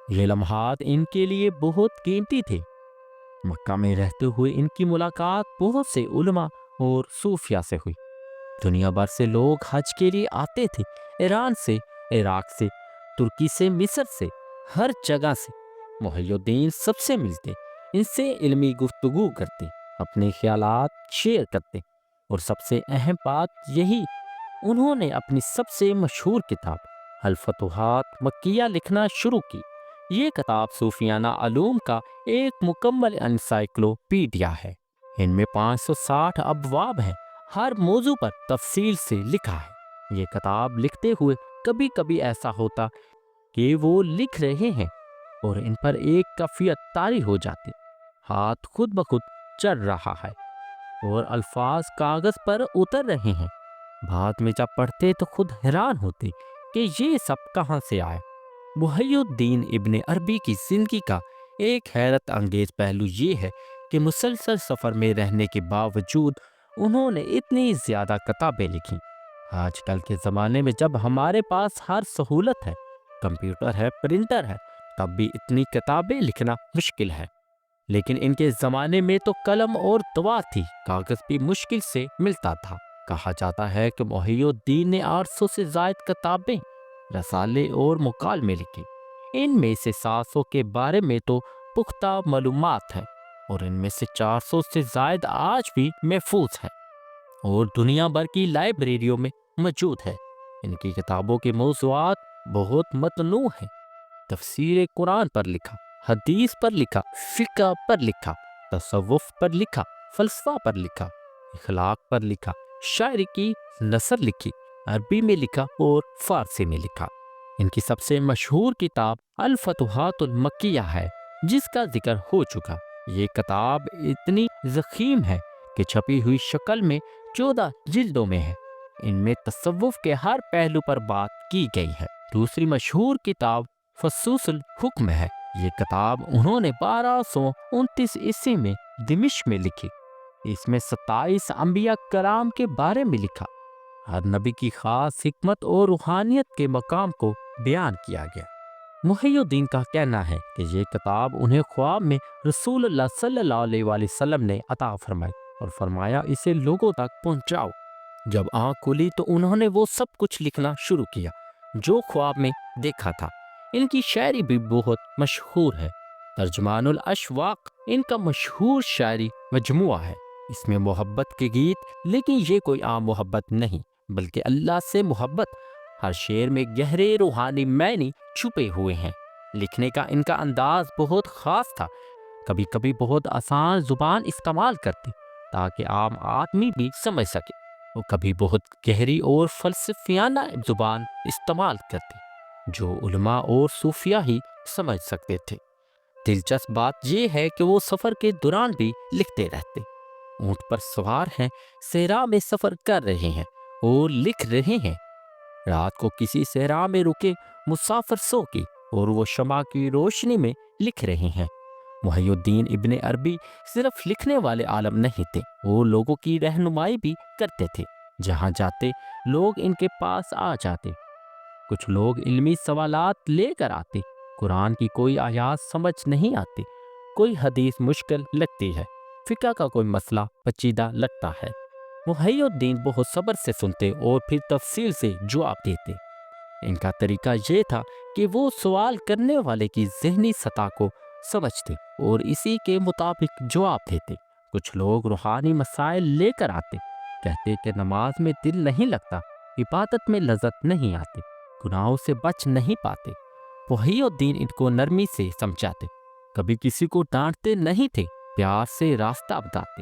یہ لمحات ان کے لیے بہت قیمتی تھے۔ مکہ میں رہتے ہوئے ان کی ملاقات بہت سے علماء اور صوفیاء سے ہوئی۔ دنیا بھر سے لوگ حج کے لیے آتے تھے، ایران سے، عراق سے، ترکی سے، مصر سے، ہر جگہ سے۔ محی الدین سب سے ملتے، ان سے علمی گفتگو کرتے، اپنے خیالات شیئر کرتے، اور سب سے اہم بات یہی، انہوں نے اپنی سب سے مشہور کتاب الفتوحات مکیہ لکھنا شروع کی۔ یہ کتاب صوفیانہ علوم کا ایک مکمل انسائکلوپیڈیا ہے۔ ان میں 560 ابواب ہیں، ہر موضوع پر تفصیل سے لکھا ہے۔ یہ کتاب لکھتے ہوئے کبھی کبھی ایسا ہوتا کہ وہ لکھ رہے ہیں اور ان پر ایک کیفیت طاری ہو جاتی، ہاتھ خود بخود چل رہا ہے اور الفاظ کاغذ پر اتر رہے ہیں۔ بعد میں جب پڑھتے تو خود حیران ہوتے کہ یہ سب کہاں سے آیا۔ محی الدین ابن عربی کی زندگی کا ایک حیرت انگیز پہلو یہ ہے کہ مسلسل سفر میں رہنے کے باوجود انہوں نے اتنی زیادہ کتابیں لکھیں۔ آج کل کے زمانے میں جب ہمارے پاس ہر سہولت ہے، کمپیوٹر ہے، پرنٹر ہے، تب بھی اتنی کتابیں لکھنا مشکل ہے۔ لیکن ان کے زمانے میں تو قلم اور دوا تھی، کاغذ بھی مشکل سے ملتا تھا۔ کہا جاتا ہے کہ محی الدین نے 800 سے زائد کتابیں، رسالے اور مکالمے لکھے۔ ان میں سے 700 کے بارے میں تو پختہ معلومات ہیں، اور ان میں سے 400 سے زائد آج بھی محفوظ ہیں اور دنیا بھر کی لائبریریوں میں موجود ہے۔ ان کی کتابوں کے موضوعات بہت متنوع ہیں۔ تفسیر قرآن پر لکھا، حدیث پر لکھا، فقہ پر لکھا، تصوف پر لکھا، فلسفہ پر لکھا، اخلاق پر لکھا، شاعری کی نثر لکھی، عربی میں لکھا اور فارسی میں لکھا۔ ان کی سب سے مشہور کتاب الفتوحات المکیہ ہے، جس کا ذکر ہو چکا۔ یہ کتاب اتنی ضخیم ہے کہ چھپی ہوئی شکل میں 14 جلدوں میں ہے۔ ان میں تصوف کے ہر پہلو پر بات کی گئی ہے۔ دوسری مشہور کتاب فصوص الحکم ہے۔ یہ کتاب انہوں نے 1229 عیسوی میں دمشق میں لکھی۔ اس میں 27 انبیاء کرام کے بارے میں لکھا۔ ہر نبی کی خاص حکمت اور روحانیت کے مقام کو بیان کیا گیا۔ محی الدین کا کہنا ہے کہ یہ کتاب انہیں خواب میں رسول اللہ صلی اللہ علیہ وآلہ وسلم نے عطا فرمائی اور فرمایا اسے لوگوں تک پہنچاؤ۔ جب آنکھ کھلی تو انہوں نے وہ سب کچھ لکھنا شروع کیا جو خواب میں دیکھا تھا۔ ان کی شاعری بھی بہت مشہور ہے۔ ترجمان الاشواق ان کا مشہور شاعری مجموعہ ہے۔ اس میں محبت کے گیت، لیکن یہ کوئی عام محبت نہیں بلکہ اللہ سے محبت۔ ہر شعر میں گہرے روحانی معنی چھپے ہوئے ہیں۔ لکھنے کا ان کا انداز بہت خاص تھا، کبھی کبھی بہت آسان زبان استعمال کرتے تاکہ عام آدمی بھی سمجھ سکے، اور کبھی بہت گہری اور فلسفیانہ زبان استعمال کرتے جو علماء اور صوفیاء ہی سمجھ سکتے تھے۔ دلچسپ بات یہ ہے کہ وہ سفر کے دوران بھی لکھتے رہتے۔ اونٹ پر سوار ہیں، صحرا میں سفر کر رہے ہیں اور لکھ رہے ہیں۔ رات کو کسی صحرا میں رکے مسافر سو کے اور وہ شمع کی روشنی میں لکھ رہے ہیں۔ محی الدین ابن عربی صرف لکھنے والے عالم نہیں تھے، وہ لوگوں کی رہنمائی بھی کرتے تھے۔ جہاں جاتے لوگ ان کے پاس آ جاتے۔ کچھ لوگ علمی سوالات لے کر آتے، قرآن کی کوئی آیات سمجھ نہیں آتی، کوئی حدیث مشکل لگتی ہے، فقہ کا کوئی مسئلہ پیچیدہ لگتا ہے۔ محی الدین بہت صبر سے سنتے اور پھر تفصیل سے جواب دیتے۔ ان کا طریقہ یہ تھا کہ وہ سوال کرنے والے کی ذہنی سطح کو سمجھتے اور اسی کے مطابق جواب دیتے۔ کچھ لوگ روحانی مسائل لے کر آتے، کہتے کہ نماز میں دل نہیں لگتا، عبادت میں لذت نہیں آتی، گناہوں سے بچ نہیں پاتے۔ وحی الدین ان کو نرمی سے سمجھاتے، کبھی کسی کو ڈانٹتے نہیں تھے، پیار سے راستہ بتاتے۔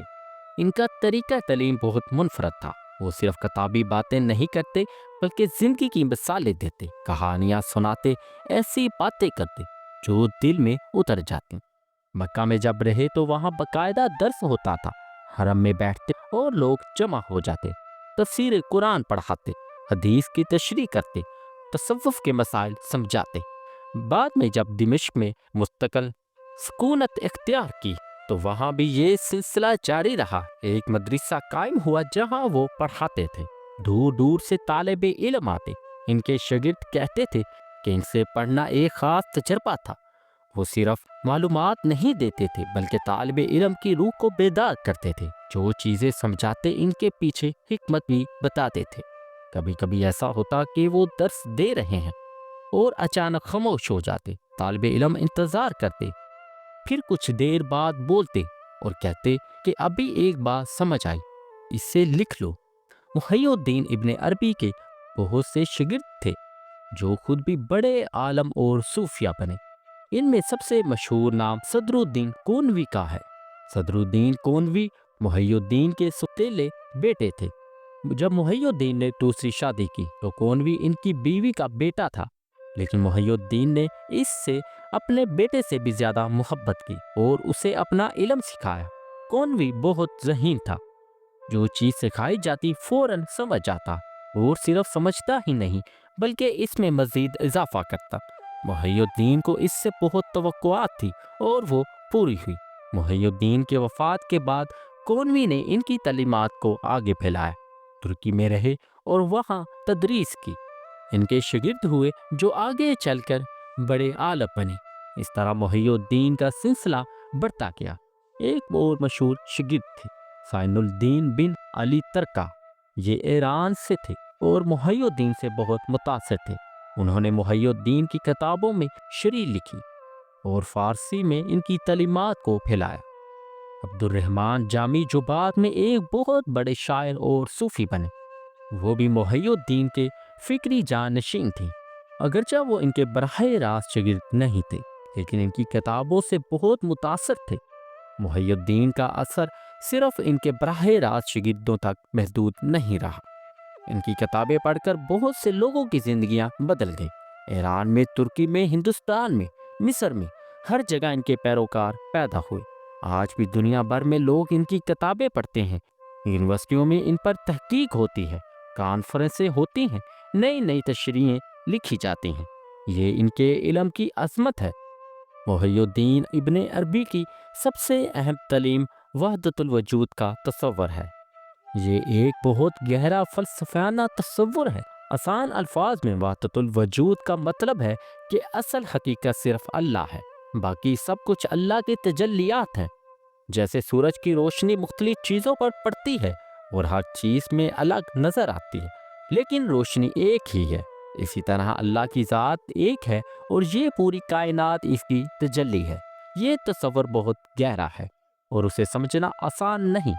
ان کا طریقہ تعلیم بہت منفرد تھا۔ وہ صرف کتابی باتیں نہیں کرتے بلکہ زندگی کی مثالیں دیتے، کہانیاں سناتے، ایسی باتیں کرتے جو دل میں اتر جاتی۔ مکہ میں جب رہے تو وہاں باقاعدہ درس ہوتا تھا، حرم میں بیٹھتے اور لوگ جمع ہو جاتے، تفسیر قرآن پڑھاتے، حدیث کی تشریح کرتے، تصوف کے مسائل سمجھاتے۔ بعد میں جب دمشق میں مستقل سکونت اختیار کی تو وہاں بھی یہ سلسلہ جاری رہا۔ ایک مدرسہ قائم ہوا جہاں وہ پڑھاتے تھے، دور دور سے طالب علم آتے۔ ان کے شاگرد کہتے تھے کہ ان سے پڑھنا ایک خاص تجربہ تھا۔ وہ صرف معلومات نہیں دیتے تھے بلکہ طالب علم کی روح کو بیدار کرتے تھے۔ جو چیزیں سمجھاتے ان کے پیچھے حکمت بھی بتاتے تھے۔ کبھی کبھی ایسا ہوتا کہ وہ درس دے رہے ہیں اور اچانک خاموش ہو جاتے، طالب علم انتظار کرتے، پھر کچھ دیر بعد بولتے اور کہتے کہ ابھی ایک بات سمجھ آئی، اسے لکھ لو۔ محی الدین ابن عربی کے بہت سے شاگرد تھے جو خود بھی بڑے عالم اور صوفیہ بنے۔ ان میں سب سے مشہور نام صدر الدین کونوی کا ہے۔ صدر الدین کونوی محی الدین کے سوتیلے بیٹے تھے۔ جب محی الدین نے دوسری شادی کی تو کونوی ان کی بیوی کا بیٹا تھا، لیکن محی الدین نے اس سے اپنے بیٹے سے بھی زیادہ محبت کی اور اسے اپنا علم سکھایا۔ کونوی بہت ذہین تھا، جو چیز سکھائی جاتی فوراً سمجھ جاتا اور صرف سمجھتا ہی نہیں بلکہ اس میں مزید اضافہ کرتا۔ محی الدین کو اس سے بہت توقعات تھی اور وہ پوری ہوئی۔ محی الدین کے وفات کے بعد کونوی نے ان کی تعلیمات کو آگے پھیلایا، ترکی میں رہے اور وہاں تدریس کی۔ ان کے شاگرد ہوئے جو آگے چل کر بڑے عالم بنے۔ اس طرح محی الدین کا سلسلہ بڑھتا گیا۔ ایک اور مشہور شاگرد تھے سائن الدین بن علی ترکا۔ یہ ایران سے تھے اور محی الدین سے بہت متاثر تھے۔ انہوں نے محی الدین کی کتابوں میں شرح لکھی اور فارسی میں ان کی تعلیمات کو پھیلایا۔ عبد الرحمن جامی جو بعد میں ایک بہت بڑے شاعر اور صوفی بنے، وہ بھی محی الدین کے فکری جانشین تھے۔ اگرچہ وہ ان کے براہ راست شاگرد نہیں تھے لیکن ان کی کتابوں سے بہت متاثر تھے۔ محی الدین کا اثر صرف ان کے براہ راست شاگردوں تک محدود نہیں رہا۔ ان کی کتابیں پڑھ کر بہت سے لوگوں کی زندگیاں بدل گئیں۔ ایران میں، ترکی میں، ہندوستان میں، مصر میں، ہر جگہ ان کے پیروکار پیدا ہوئے۔ آج بھی دنیا بھر میں لوگ ان کی کتابیں پڑھتے ہیں۔ یونیورسٹیوں میں ان پر تحقیق ہوتی ہے، کانفرنسیں ہوتی ہیں، نئی نئی تشریحیں لکھی جاتی ہیں۔ یہ ان کے علم کی عظمت ہے۔ محی الدین ابن عربی کی سب سے اہم تعلیم وحدت الوجود کا تصور ہے۔ یہ ایک بہت گہرا فلسفیانہ تصور ہے۔ آسان الفاظ میں وحدت الوجود کا مطلب ہے کہ اصل حقیقت صرف اللہ ہے، باقی سب کچھ اللہ کے تجلیات ہیں۔ جیسے سورج کی روشنی مختلف چیزوں پر پڑتی ہے اور ہر چیز میں الگ نظر آتی ہے لیکن روشنی ایک ہی ہے، اسی طرح اللہ کی ذات ایک ہے اور یہ پوری کائنات اس کی تجلی ہے۔ یہ تصور بہت گہرا ہے اور اسے سمجھنا آسان نہیں۔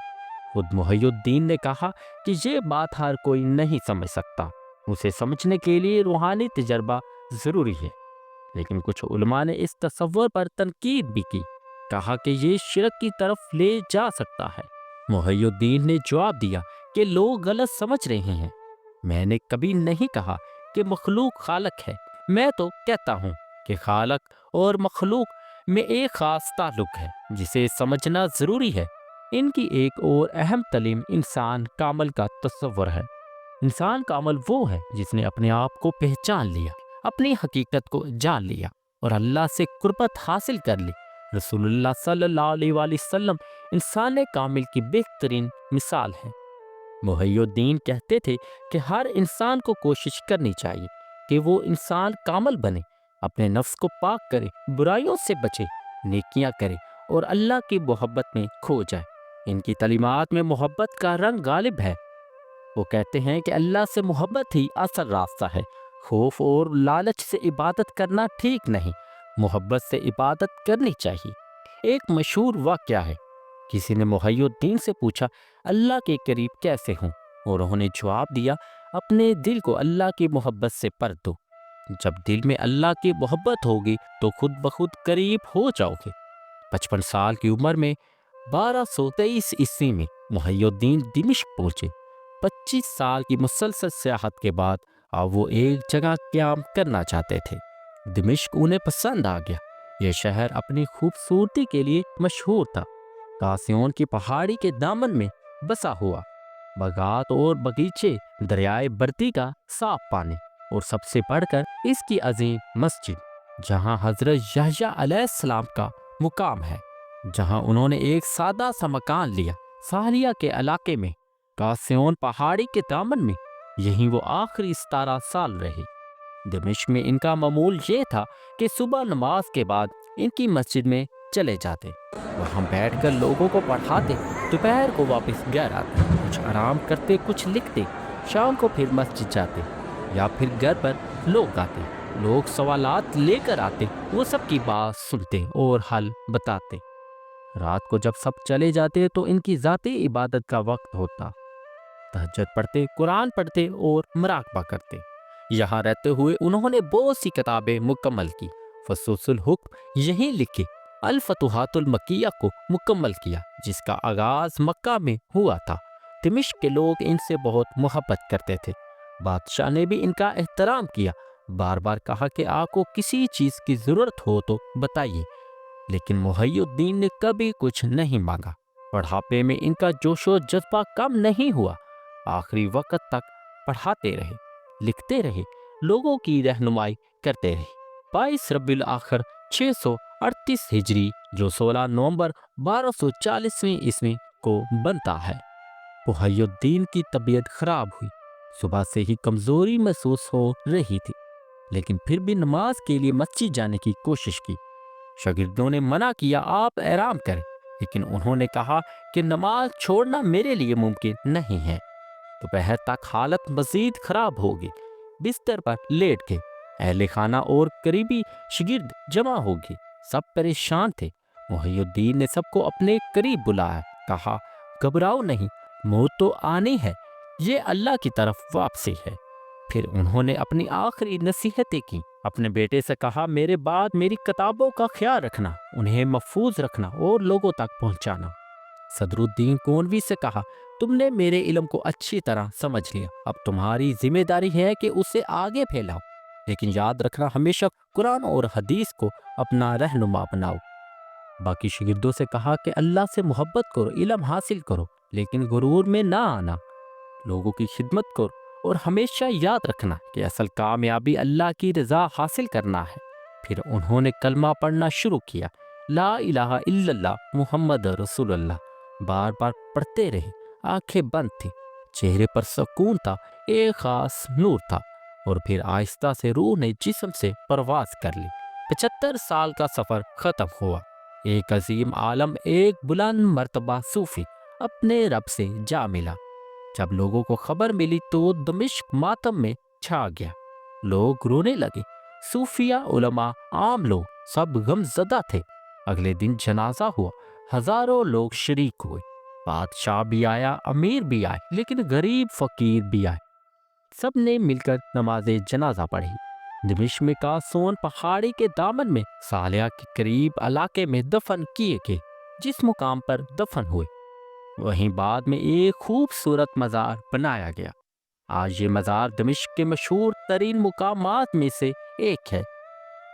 خود محی الدین نے کہا کہ یہ بات ہر کوئی نہیں سمجھ سکتا، اسے سمجھنے کے لیے روحانی تجربہ ضروری ہے۔ لیکن کچھ علماء نے اس تصور پر تنقید بھی کی، کہا کہ یہ شرک کی طرف لے جا سکتا ہے۔ محی الدین نے جواب دیا کہ لوگ غلط سمجھ رہے ہیں۔ میں نے کبھی نہیں کہا کہ مخلوق خالق ہے، میں تو کہتا ہوں کہ خالق اور مخلوق میں ایک خاص تعلق ہے جسے سمجھنا ضروری ہے۔ ان کی ایک اور اہم تعلیم انسان کامل کا تصور ہے۔ انسان کامل وہ ہے جس نے اپنے آپ کو پہچان لیا، اپنی حقیقت کو جان لیا اور اللہ سے قربت حاصل کر لی۔ رسول اللہ صلی اللہ علیہ وآلہ وسلم انسان کامل کی بہترین مثال ہے۔ محی الدین کہتے تھے کہ ہر انسان کو کوشش کرنی چاہیے کہ وہ انسان کامل بنے، اپنے نفس کو پاک کرے، برائیوں سے بچے، نیکیاں کرے اور اللہ کی محبت میں کھو جائے۔ ان کی تعلیمات میں محبت کا رنگ غالب ہے۔ وہ کہتے ہیں کہ اللہ سے محبت ہی اصل راستہ ہے، خوف اور لالچ سے عبادت کرنا ٹھیک نہیں، محبت سے عبادت کرنی چاہیے۔ ایک مشہور واقعہ ہے، کسی نے محی الدین سے پوچھا اللہ کے قریب کیسے ہوں، اور انہوں نے جواب دیا اپنے دل کو اللہ کی محبت سے پر دو۔ جب دل میں اللہ کی محبت ہوگی تو خود بخود قریب ہو جاؤ گے۔ 55 سال کی عمر میں 1223 عیسوی میں محی الدین دمشق پہنچے۔ 25 سال کی مسلسل سیاحت کے بعد اب وہ ایک جگہ قیام کرنا چاہتے تھے۔ دمشق انہیں پسند آ گیا۔ یہ شہر اپنی خوبصورتی کے لیے مشہور تھا۔ کاسیون کی پہاڑی کے دامن میں بسا ہوا، باغات اور باغیچے، دریائے برتی کا صاف پانی، اور سب سے بڑھ کر اس کی عظیم مسجد جہاں حضرت یحییٰ علیہ السلام کا مقام ہے، جہاں انہوں نے ایک سادہ سا مکان لیا ساحلیہ کے علاقے میں، کاسیون پہاڑی کے دامن میں۔ یہیں وہ آخری 17 سال رہے۔ دمشق میں ان کا معمول یہ تھا کہ صبح نماز کے بعد ان کی مسجد میں چلے جاتے، وہاں بیٹھ کر لوگوں کو پڑھاتے، دوپہر کو واپس گھر آتے، کچھ آرام کرتے، کچھ لکھتے، شام کو پھر مسجد جاتے، یا پھر گھر پر لوگ آتے، لوگ سوالات لے کر آتے، وہ سب کی بات سنتے اور حل بتاتے۔ رات کو جب سب چلے جاتے تو ان کی ذاتی عبادت کا وقت ہوتا، تہجد پڑھتے، قرآن پڑھتے اور مراقبہ کرتے۔ یہاں رہتے ہوئے انہوں نے بہت سی کتابیں مکمل کی، فصوص الحکم یہیں لکھی، الفتوحات المکیہ کو مکمل کیا جس کا آغاز مکہ میں ہوا تھا۔ دمشق کے لوگ ان سے بہت محبت کرتے تھے۔ بادشاہ نے بھی ان کا احترام کیا، بار بار کہا کہ آپ کو کسی چیز کی ضرورت ہو تو بتائیے، لیکن محی الدین نے کبھی کچھ نہیں مانگا۔ بڑھاپے میں ان کا جوش و جذبہ کم نہیں ہوا، آخری وقت تک پڑھاتے رہے، لکھتے رہے، لوگوں کی رہنمائی کرتے رہے۔ 22 ربیع الاخر 638 ہجری جو 16 نومبر 1240 عیسوی کو بنتا ہے۔ محی الدین کی طبیعت خراب ہوئی، صبح سے ہی کمزوری محسوس ہو رہی تھی، لیکن پھر بھی نماز کے لیے مسجد جانے کی کوشش کی۔ شاگردوں نے منع کیا آپ آرام کریں، لیکن انہوں نے کہا کہ نماز چھوڑنا میرے لیے ممکن نہیں ہے۔ دوپہر تک حالت مزید خراب ہو گئی، بستر پر لیٹ گئے، اہل خانہ اور قریبی شاگرد جمع ہو گئے، سب پریشان تھے۔ محی الدین نے سب کو اپنے قریب بلایا، کہا گھبراؤ نہیں، موت تو آنی ہے، یہ اللہ کی طرف واپسی ہے۔ پھر انہوں نے اپنی آخری نصیحتیں کی، اپنے بیٹے سے کہا میرے بعد میری کتابوں کا خیال رکھنا، انہیں محفوظ رکھنا اور لوگوں تک پہنچانا۔ صدر الدین کونوی سے کہا تم نے میرے علم کو اچھی طرح سمجھ لیا، اب تمہاری ذمہ داری ہے کہ اسے آگے پھیلاؤ، لیکن یاد رکھنا ہمیشہ قرآن اور حدیث کو اپنا رہنما بناؤ۔ باقی شاگردوں سے کہا کہ اللہ سے محبت کرو، علم حاصل کرو، لیکن غرور میں نہ آنا، لوگوں کی خدمت کرو، اور ہمیشہ یاد رکھنا کہ اصل کامیابی اللہ کی رضا حاصل کرنا ہے۔ پھر انہوں نے کلمہ پڑھنا شروع کیا، لا الہ الا اللہ محمد رسول اللہ، بار بار پڑھتے رہے، آنکھیں بند تھی، چہرے پر سکون تھا، ایک خاص نور تھا، اور پھر آہستہ سے روح نے جسم سے پرواز کر لی۔ 75 سال کا سفر ختم ہوا، ایک عظیم عالم، ایک بلند مرتبہ صوفی اپنے رب سے جا ملا۔ جب لوگوں کو خبر ملی تو دمشق ماتم میں چھا گیا، لوگ رونے لگے، صوفیہ، علماء، عام لوگ سب غم زدہ تھے۔ اگلے دن جنازہ ہوا، ہزاروں لوگ شریک ہوئے، بادشاہ بھی آیا، امیر بھی آئے، لیکن غریب فقیر بھی آئے، سب نے مل کر نماز جنازہ پڑھی۔ دمشق میں کاسون پہاڑی کے دامن میں صالحہ کے قریب علاقے میں دفن کیے گئے، جس مقام پر دفن ہوئے وہیں بعد میں ایک خوبصورت مزار بنایا گیا۔ آج یہ مزار دمشق کے مشہور ترین مقامات میں سے ایک ہے۔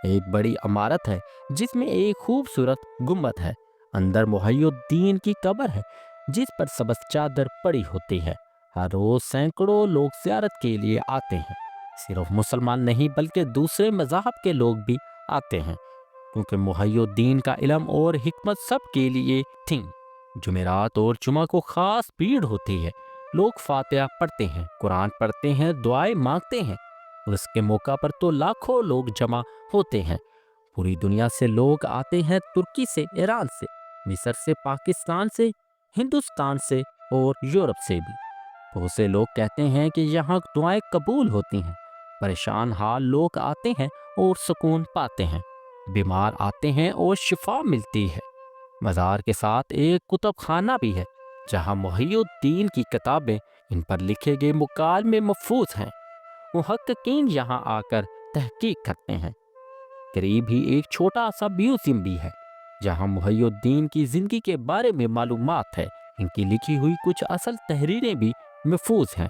ایک بڑی عمارت ہے جس میں ایک خوبصورت گنبد ہے، اندر محی الدین کی قبر ہے جس پر سبز چادر پڑی ہوتی ہے۔ ہر روز سینکڑوں لوگ زیارت کے لیے آتے ہیں، صرف مسلمان نہیں بلکہ دوسرے مذاہب کے لوگ بھی آتے ہیں، کیونکہ محی الدین کا علم اور حکمت سب کے لیے تھیں۔ جمعرات اور جمعہ کو خاص بھیڑ ہوتی ہے، لوگ فاتحہ پڑھتے ہیں، قرآن پڑھتے ہیں، دعائیں مانگتے ہیں، اور اس کے موقع پر تو لاکھوں لوگ جمع ہوتے ہیں۔ پوری دنیا سے لوگ آتے ہیں، ترکی سے، ایران سے، مصر سے، پاکستان سے، ہندوستان سے اور یورپ سے بھی۔ بہت سے لوگ کہتے ہیں کہ یہاں دعائیں قبول ہوتی ہیں۔ پریشان حال لوگ آتے ہیں اور سکون پاتے ہیں، بیمار آتے ہیں اور شفا ملتی ہے۔ مزار کے ساتھ ایک کتب خانہ بھی ہے جہاں محی الدین کی کتابیں، ان پر لکھے گئے مکالمے محفوظ ہیں۔ محققین یہاں آ کر تحقیق کرتے ہیں۔ قریب ہی ایک چھوٹا سا میوزیم بھی ہے جہاں محی الدین کی زندگی کے بارے میں معلومات ہے۔ ان کی لکھی ہوئی کچھ اصل تحریریں بھی محفوظ ہیں۔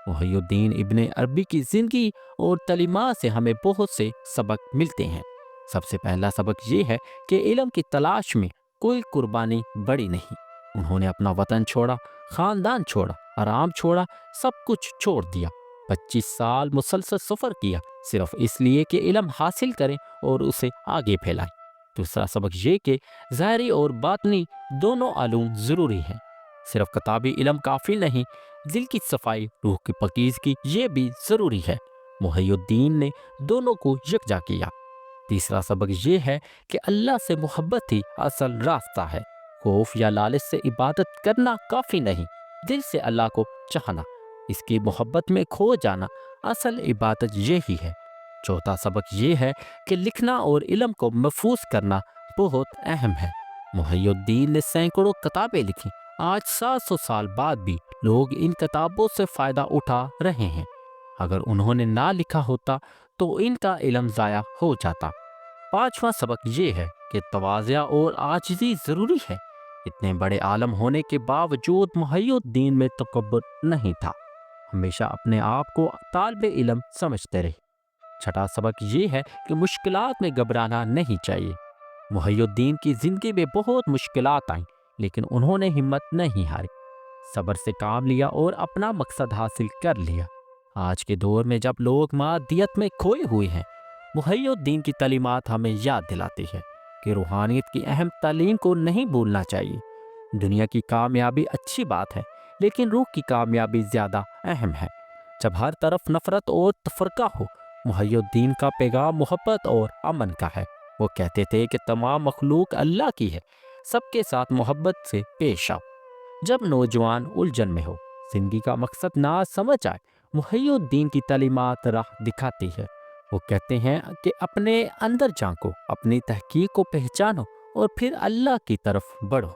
محی الدین ابن عربی کی زندگی اور تعلیمات سے ہمیں بہت سے سبق ملتے ہیں۔ سب سے پہلا سبق یہ ہے کہ علم کی تلاش میں کوئی قربانی بڑی نہیں۔ انہوں نے اپنا وطن چھوڑا، خاندان چھوڑا، آرام چھوڑا، سب کچھ چھوڑ دیا۔ 25 سال مسلسل سفر کیا، صرف اس لیے کہ علم حاصل کریں اور اسے آگے پھیلائیں۔ دوسرا سبق یہ کہ ظاہری اور باطنی دونوں علوم ضروری ہیں۔ صرف کتابی علم کافی نہیں، دل کی صفائی، روح کی پاکیزگی یہ بھی ضروری ہے۔ محی الدین نے دونوں کو یکجا کیا۔ تیسرا سبق یہ ہے کہ اللہ سے محبت ہی اصل راستہ ہے۔ خوف یا لالچ سے عبادت کرنا کافی نہیں، دل سے اللہ کو چاہنا، اس کی محبت میں کھو جانا، اصل عبادت یہی ہے۔ چوتھا سبق یہ ہے کہ لکھنا اور علم کو محفوظ کرنا بہت اہم ہے۔ محی الدین نے سینکڑوں کتابیں لکھی، آج 700 سال بعد بھی لوگ ان کتابوں سے فائدہ اٹھا رہے ہیں۔ اگر انہوں نے نہ لکھا ہوتا تو ان کا علم ضائع ہو جاتا۔ پانچواں سبق یہ ہے کہ تواضع اور عاجزی ضروری ہے۔ اتنے بڑے عالم ہونے کے باوجود محی الدین میں تکبر نہیں تھا، ہمیشہ اپنے آپ کو طالب علم سمجھتے رہے۔ چھٹا سبق یہ ہے کہ مشکلات میں گھبرانا نہیں چاہیے۔ محی الدین کی زندگی میں بہت مشکلات آئیں، لیکن انہوں نے ہمت نہیں ہاری، صبر سے کام لیا اور اپنا مقصد حاصل کر لیا۔ آج کے دور میں جب لوگ مادیت میں کھوئے ہوئے ہیں، محی الدین کی تعلیمات ہمیں یاد دلاتی ہے کہ روحانیت کی اہم تعلیم کو نہیں بھولنا چاہیے۔ دنیا کی کامیابی اچھی بات ہے، لیکن روح کی کامیابی زیادہ اہم ہے۔ جب ہر طرف نفرت اور تفرقہ ہو، محی الدین کا پیغام محبت اور امن کا ہے۔ وہ کہتے تھے کہ تمام مخلوق اللہ کی ہے، سب کے ساتھ محبت سے پیش آؤ۔ جب نوجوان الجھن میں ہو، زندگی کا مقصد نہ سمجھ آئے، محی الدین کی تعلیمات راہ دکھاتی ہے۔ وہ کہتے ہیں کہ اپنے اندر جھانکو، اپنی تحقیق کو پہچانو اور پھر اللہ کی طرف بڑھو۔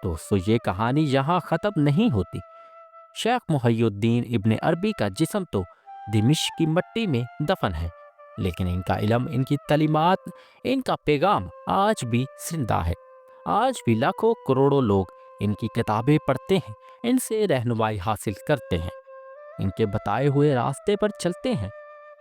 دوستو، یہ کہانی یہاں ختم نہیں ہوتی۔ شیخ محی الدین ابن عربی کا جسم تو دمشق کی مٹی میں دفن ہے، لیکن ان کا علم، ان کی تعلیمات، ان کا پیغام آج بھی زندہ ہے۔ آج بھی لاکھوں کروڑوں لوگ ان کی کتابیں پڑھتے ہیں، ان سے رہنمائی حاصل کرتے ہیں، ان کے بتائے ہوئے راستے پر چلتے ہیں۔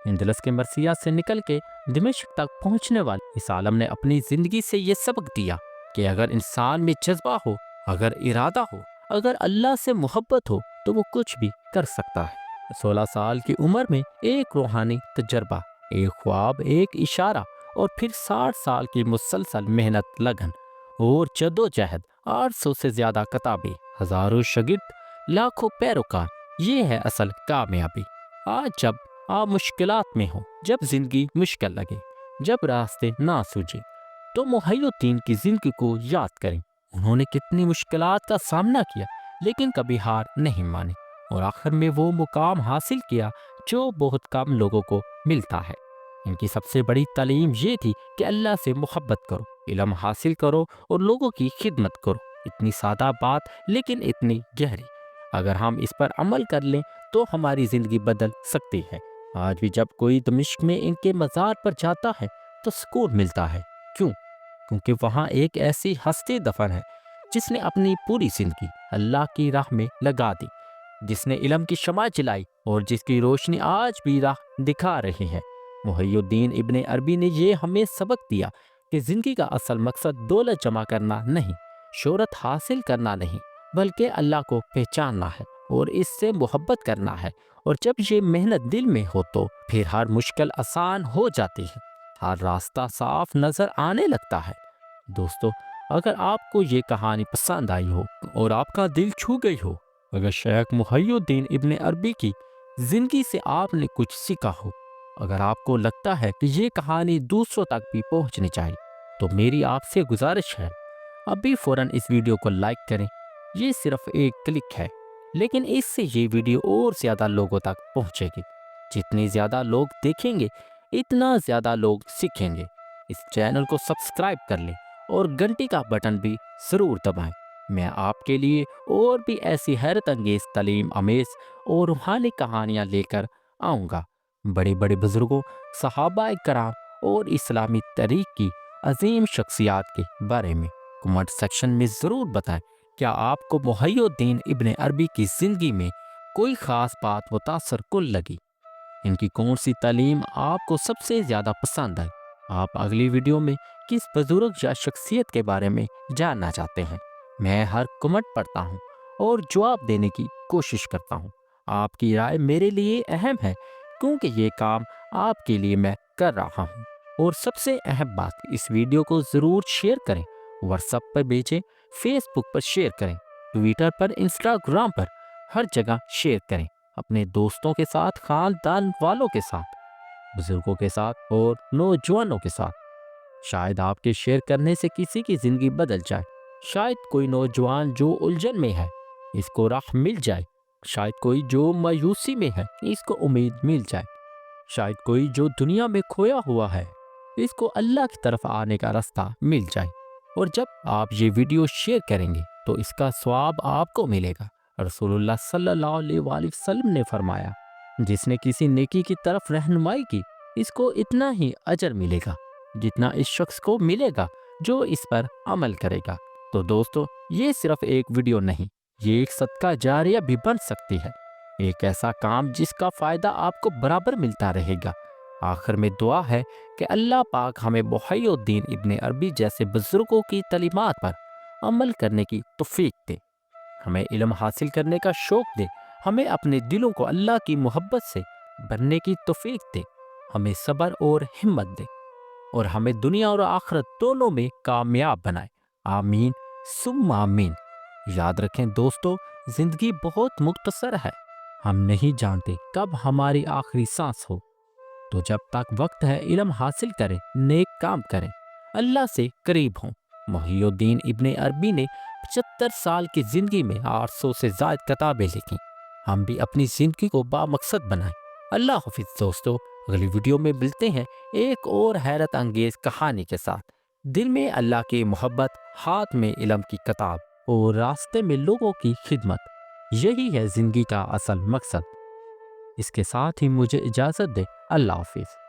اندلس کے مرثیہ سے نکل کے دمشق تک پہنچنے والے اس عالم نے اپنی زندگی سے یہ سبق دیا کہ اگر انسان میں جذبہ ہو، اگر ارادہ ہو، اگر اللہ سے محبت ہو تو وہ کچھ بھی کر سکتا ہے۔ 16 سال کی عمر میں ایک روحانی تجربہ، ایک خواب، ایک اشارہ، اور پھر 60 سال کی مسلسل محنت، لگن اور جدوجہد، 800 سے زیادہ کتابیں، ہزاروں شاگرد، لاکھوں پیروکار، یہ ہے اصل کامیابی۔ آج جب آپ مشکلات میں ہوں، جب زندگی مشکل لگے، جب راستے نہ سوجے، تو محی الدین کی زندگی کو یاد کریں۔ انہوں نے کتنی مشکلات کا سامنا کیا، لیکن کبھی ہار نہیں مانی، اور آخر میں وہ مقام حاصل کیا جو بہت کم لوگوں کو ملتا ہے۔ ان کی سب سے بڑی تعلیم یہ تھی کہ اللہ سے محبت کرو، علم حاصل کرو اور لوگوں کی خدمت کرو۔ اتنی سادہ بات لیکن اتنی گہری۔ اگر ہم اس پر عمل کر لیں تو ہماری زندگی بدل سکتی ہے۔ آج بھی جب کوئی دمشق میں ان کے مزار پر جاتا ہے تو سکون ملتا ہے۔ کیوں؟ کیونکہ وہاں ایک ایسی ہستی دفن ہے جس نے اپنی پوری زندگی اللہ کی راہ میں لگا دی، جس نے علم کی شمع جلائی اور جس کی روشنی آج بھی راہ دکھا رہی ہے۔ محی الدین ابن عربی نے یہ ہمیں سبق دیا کہ زندگی کا اصل مقصد دولت جمع کرنا نہیں، شہرت حاصل کرنا نہیں، بلکہ اللہ کو پہچاننا ہے اور اس سے محبت کرنا ہے۔ اور جب یہ محنت دل میں ہو تو پھر ہر مشکل آسان ہو جاتی ہے، ہر راستہ صاف نظر آنے لگتا ہے۔ دوستو، اگر آپ کو یہ کہانی پسند آئی ہو اور آپ کا دل چھو گئی ہو، اگر شیخ محی الدین ابن عربی کی زندگی سے آپ نے کچھ سیکھا ہو، اگر آپ کو لگتا ہے کہ یہ کہانی دوسروں تک بھی پہنچنی چاہیے، تو میری آپ سے گزارش ہے، ابھی فوراً اس ویڈیو کو لائک کریں۔ یہ صرف ایک کلک ہے، لیکن اس سے یہ ویڈیو اور زیادہ لوگوں تک پہنچے گی۔ جتنے زیادہ لوگ دیکھیں گے اتنا زیادہ لوگ سیکھیں گے۔ اس چینل کو سبسکرائب کر لیں اور گھنٹی کا بٹن بھی ضرور دبائیں۔ میں آپ کے لیے اور بھی ایسی حیرت انگیز تعلیم آمیز اور روحانی کہانیاں لے کر آؤں گا۔ بڑے بڑے بزرگوں، صحابہ کرام اور اسلامی تاریخ کی عظیم شخصیات کے بارے میں کمنٹ سیکشن میں ضرور بتائیں۔ کیا آپ کو محی الدین ابن عربی کی زندگی میں کوئی خاص بات متاثر کن لگی؟ ان کی کون سی تعلیم آپ کو سب سے زیادہ پسند آئی؟ آپ اگلی ویڈیو میں کس بزرگ یا شخصیت کے بارے میں جاننا چاہتے ہیں؟ میں ہر کمنٹ پڑھتا ہوں اور جواب دینے کی کوشش کرتا ہوں۔ آپ کی رائے میرے لیے اہم ہے کیونکہ یہ کام آپ کے لیے میں کر رہا ہوں۔ اور سب سے اہم بات، اس ویڈیو کو ضرور شیئر کریں، واٹس ایپ پر بھیجیں، فیس بک پر شیئر کریں، ٹویٹر پر، انسٹاگرام پر، ہر جگہ شیئر کریں، اپنے دوستوں کے ساتھ، خاندان والوں کے ساتھ، بزرگوں کے ساتھ اور نوجوانوں کے ساتھ۔ شاید آپ کے شیئر کرنے سے کسی کی زندگی بدل جائے، شاید کوئی نوجوان جو الجھن میں ہے اس کو راہ مل جائے، شاید کوئی جو مایوسی میں ہے اس کو امید مل جائے، شاید کوئی جو دنیا میں کھویا ہوا ہے اس کو اللہ کی طرف آنے کا راستہ مل جائے۔ اور جب آپ یہ ویڈیو شیئر کریں گے تو اس کا ثواب آپ کو ملے گا۔ رسول اللہ صلی اللہ علیہ وآلہ وسلم نے فرمایا، جس نے کسی نیکی کی طرف رہنمائی کی اس کو اتنا ہی اجر ملے گا جتنا اس شخص کو ملے گا جو اس پر عمل کرے گا۔ تو دوستو، یہ صرف ایک ویڈیو نہیں، یہ ایک صدقہ جاریہ بھی بن سکتی ہے، ایک ایسا کام جس کا فائدہ آپ کو برابر ملتا رہے گا۔ آخر میں دعا ہے کہ اللہ پاک ہمیں محی الدین ابن عربی جیسے بزرگوں کی تعلیمات پر عمل کرنے کی توفیق دے، ہمیں علم حاصل کرنے کا شوق دے، ہمیں اپنے دلوں کو اللہ کی محبت سے بھرنے کی توفیق دے، ہمیں صبر اور ہمت دے، اور ہمیں دنیا اور آخرت دونوں میں کامیاب بنائے۔ آمین ثم آمین۔ یاد رکھیں دوستو، زندگی بہت مختصر ہے، ہم نہیں جانتے کب ہماری آخری سانس ہو، تو جب تک وقت ہے علم حاصل کریں، نیک کام کریں، اللہ سے قریب ہوں۔ محی الدین ابن عربی نے 75 سال کی زندگی میں 800 سے زائد کتابیں لکھیں۔ ہم بھی اپنی زندگی کو بامقصد بنائیں۔ اللہ حافظ دوستو، اگلی ویڈیو میں ملتے ہیں ایک اور حیرت انگیز کہانی کے ساتھ۔ دل میں اللہ کی محبت، ہاتھ میں علم کی کتاب اور راستے میں لوگوں کی خدمت، یہی ہے زندگی کا اصل مقصد۔ اس کے ساتھ ہی مجھے اجازت دے۔ اللہ حافظ۔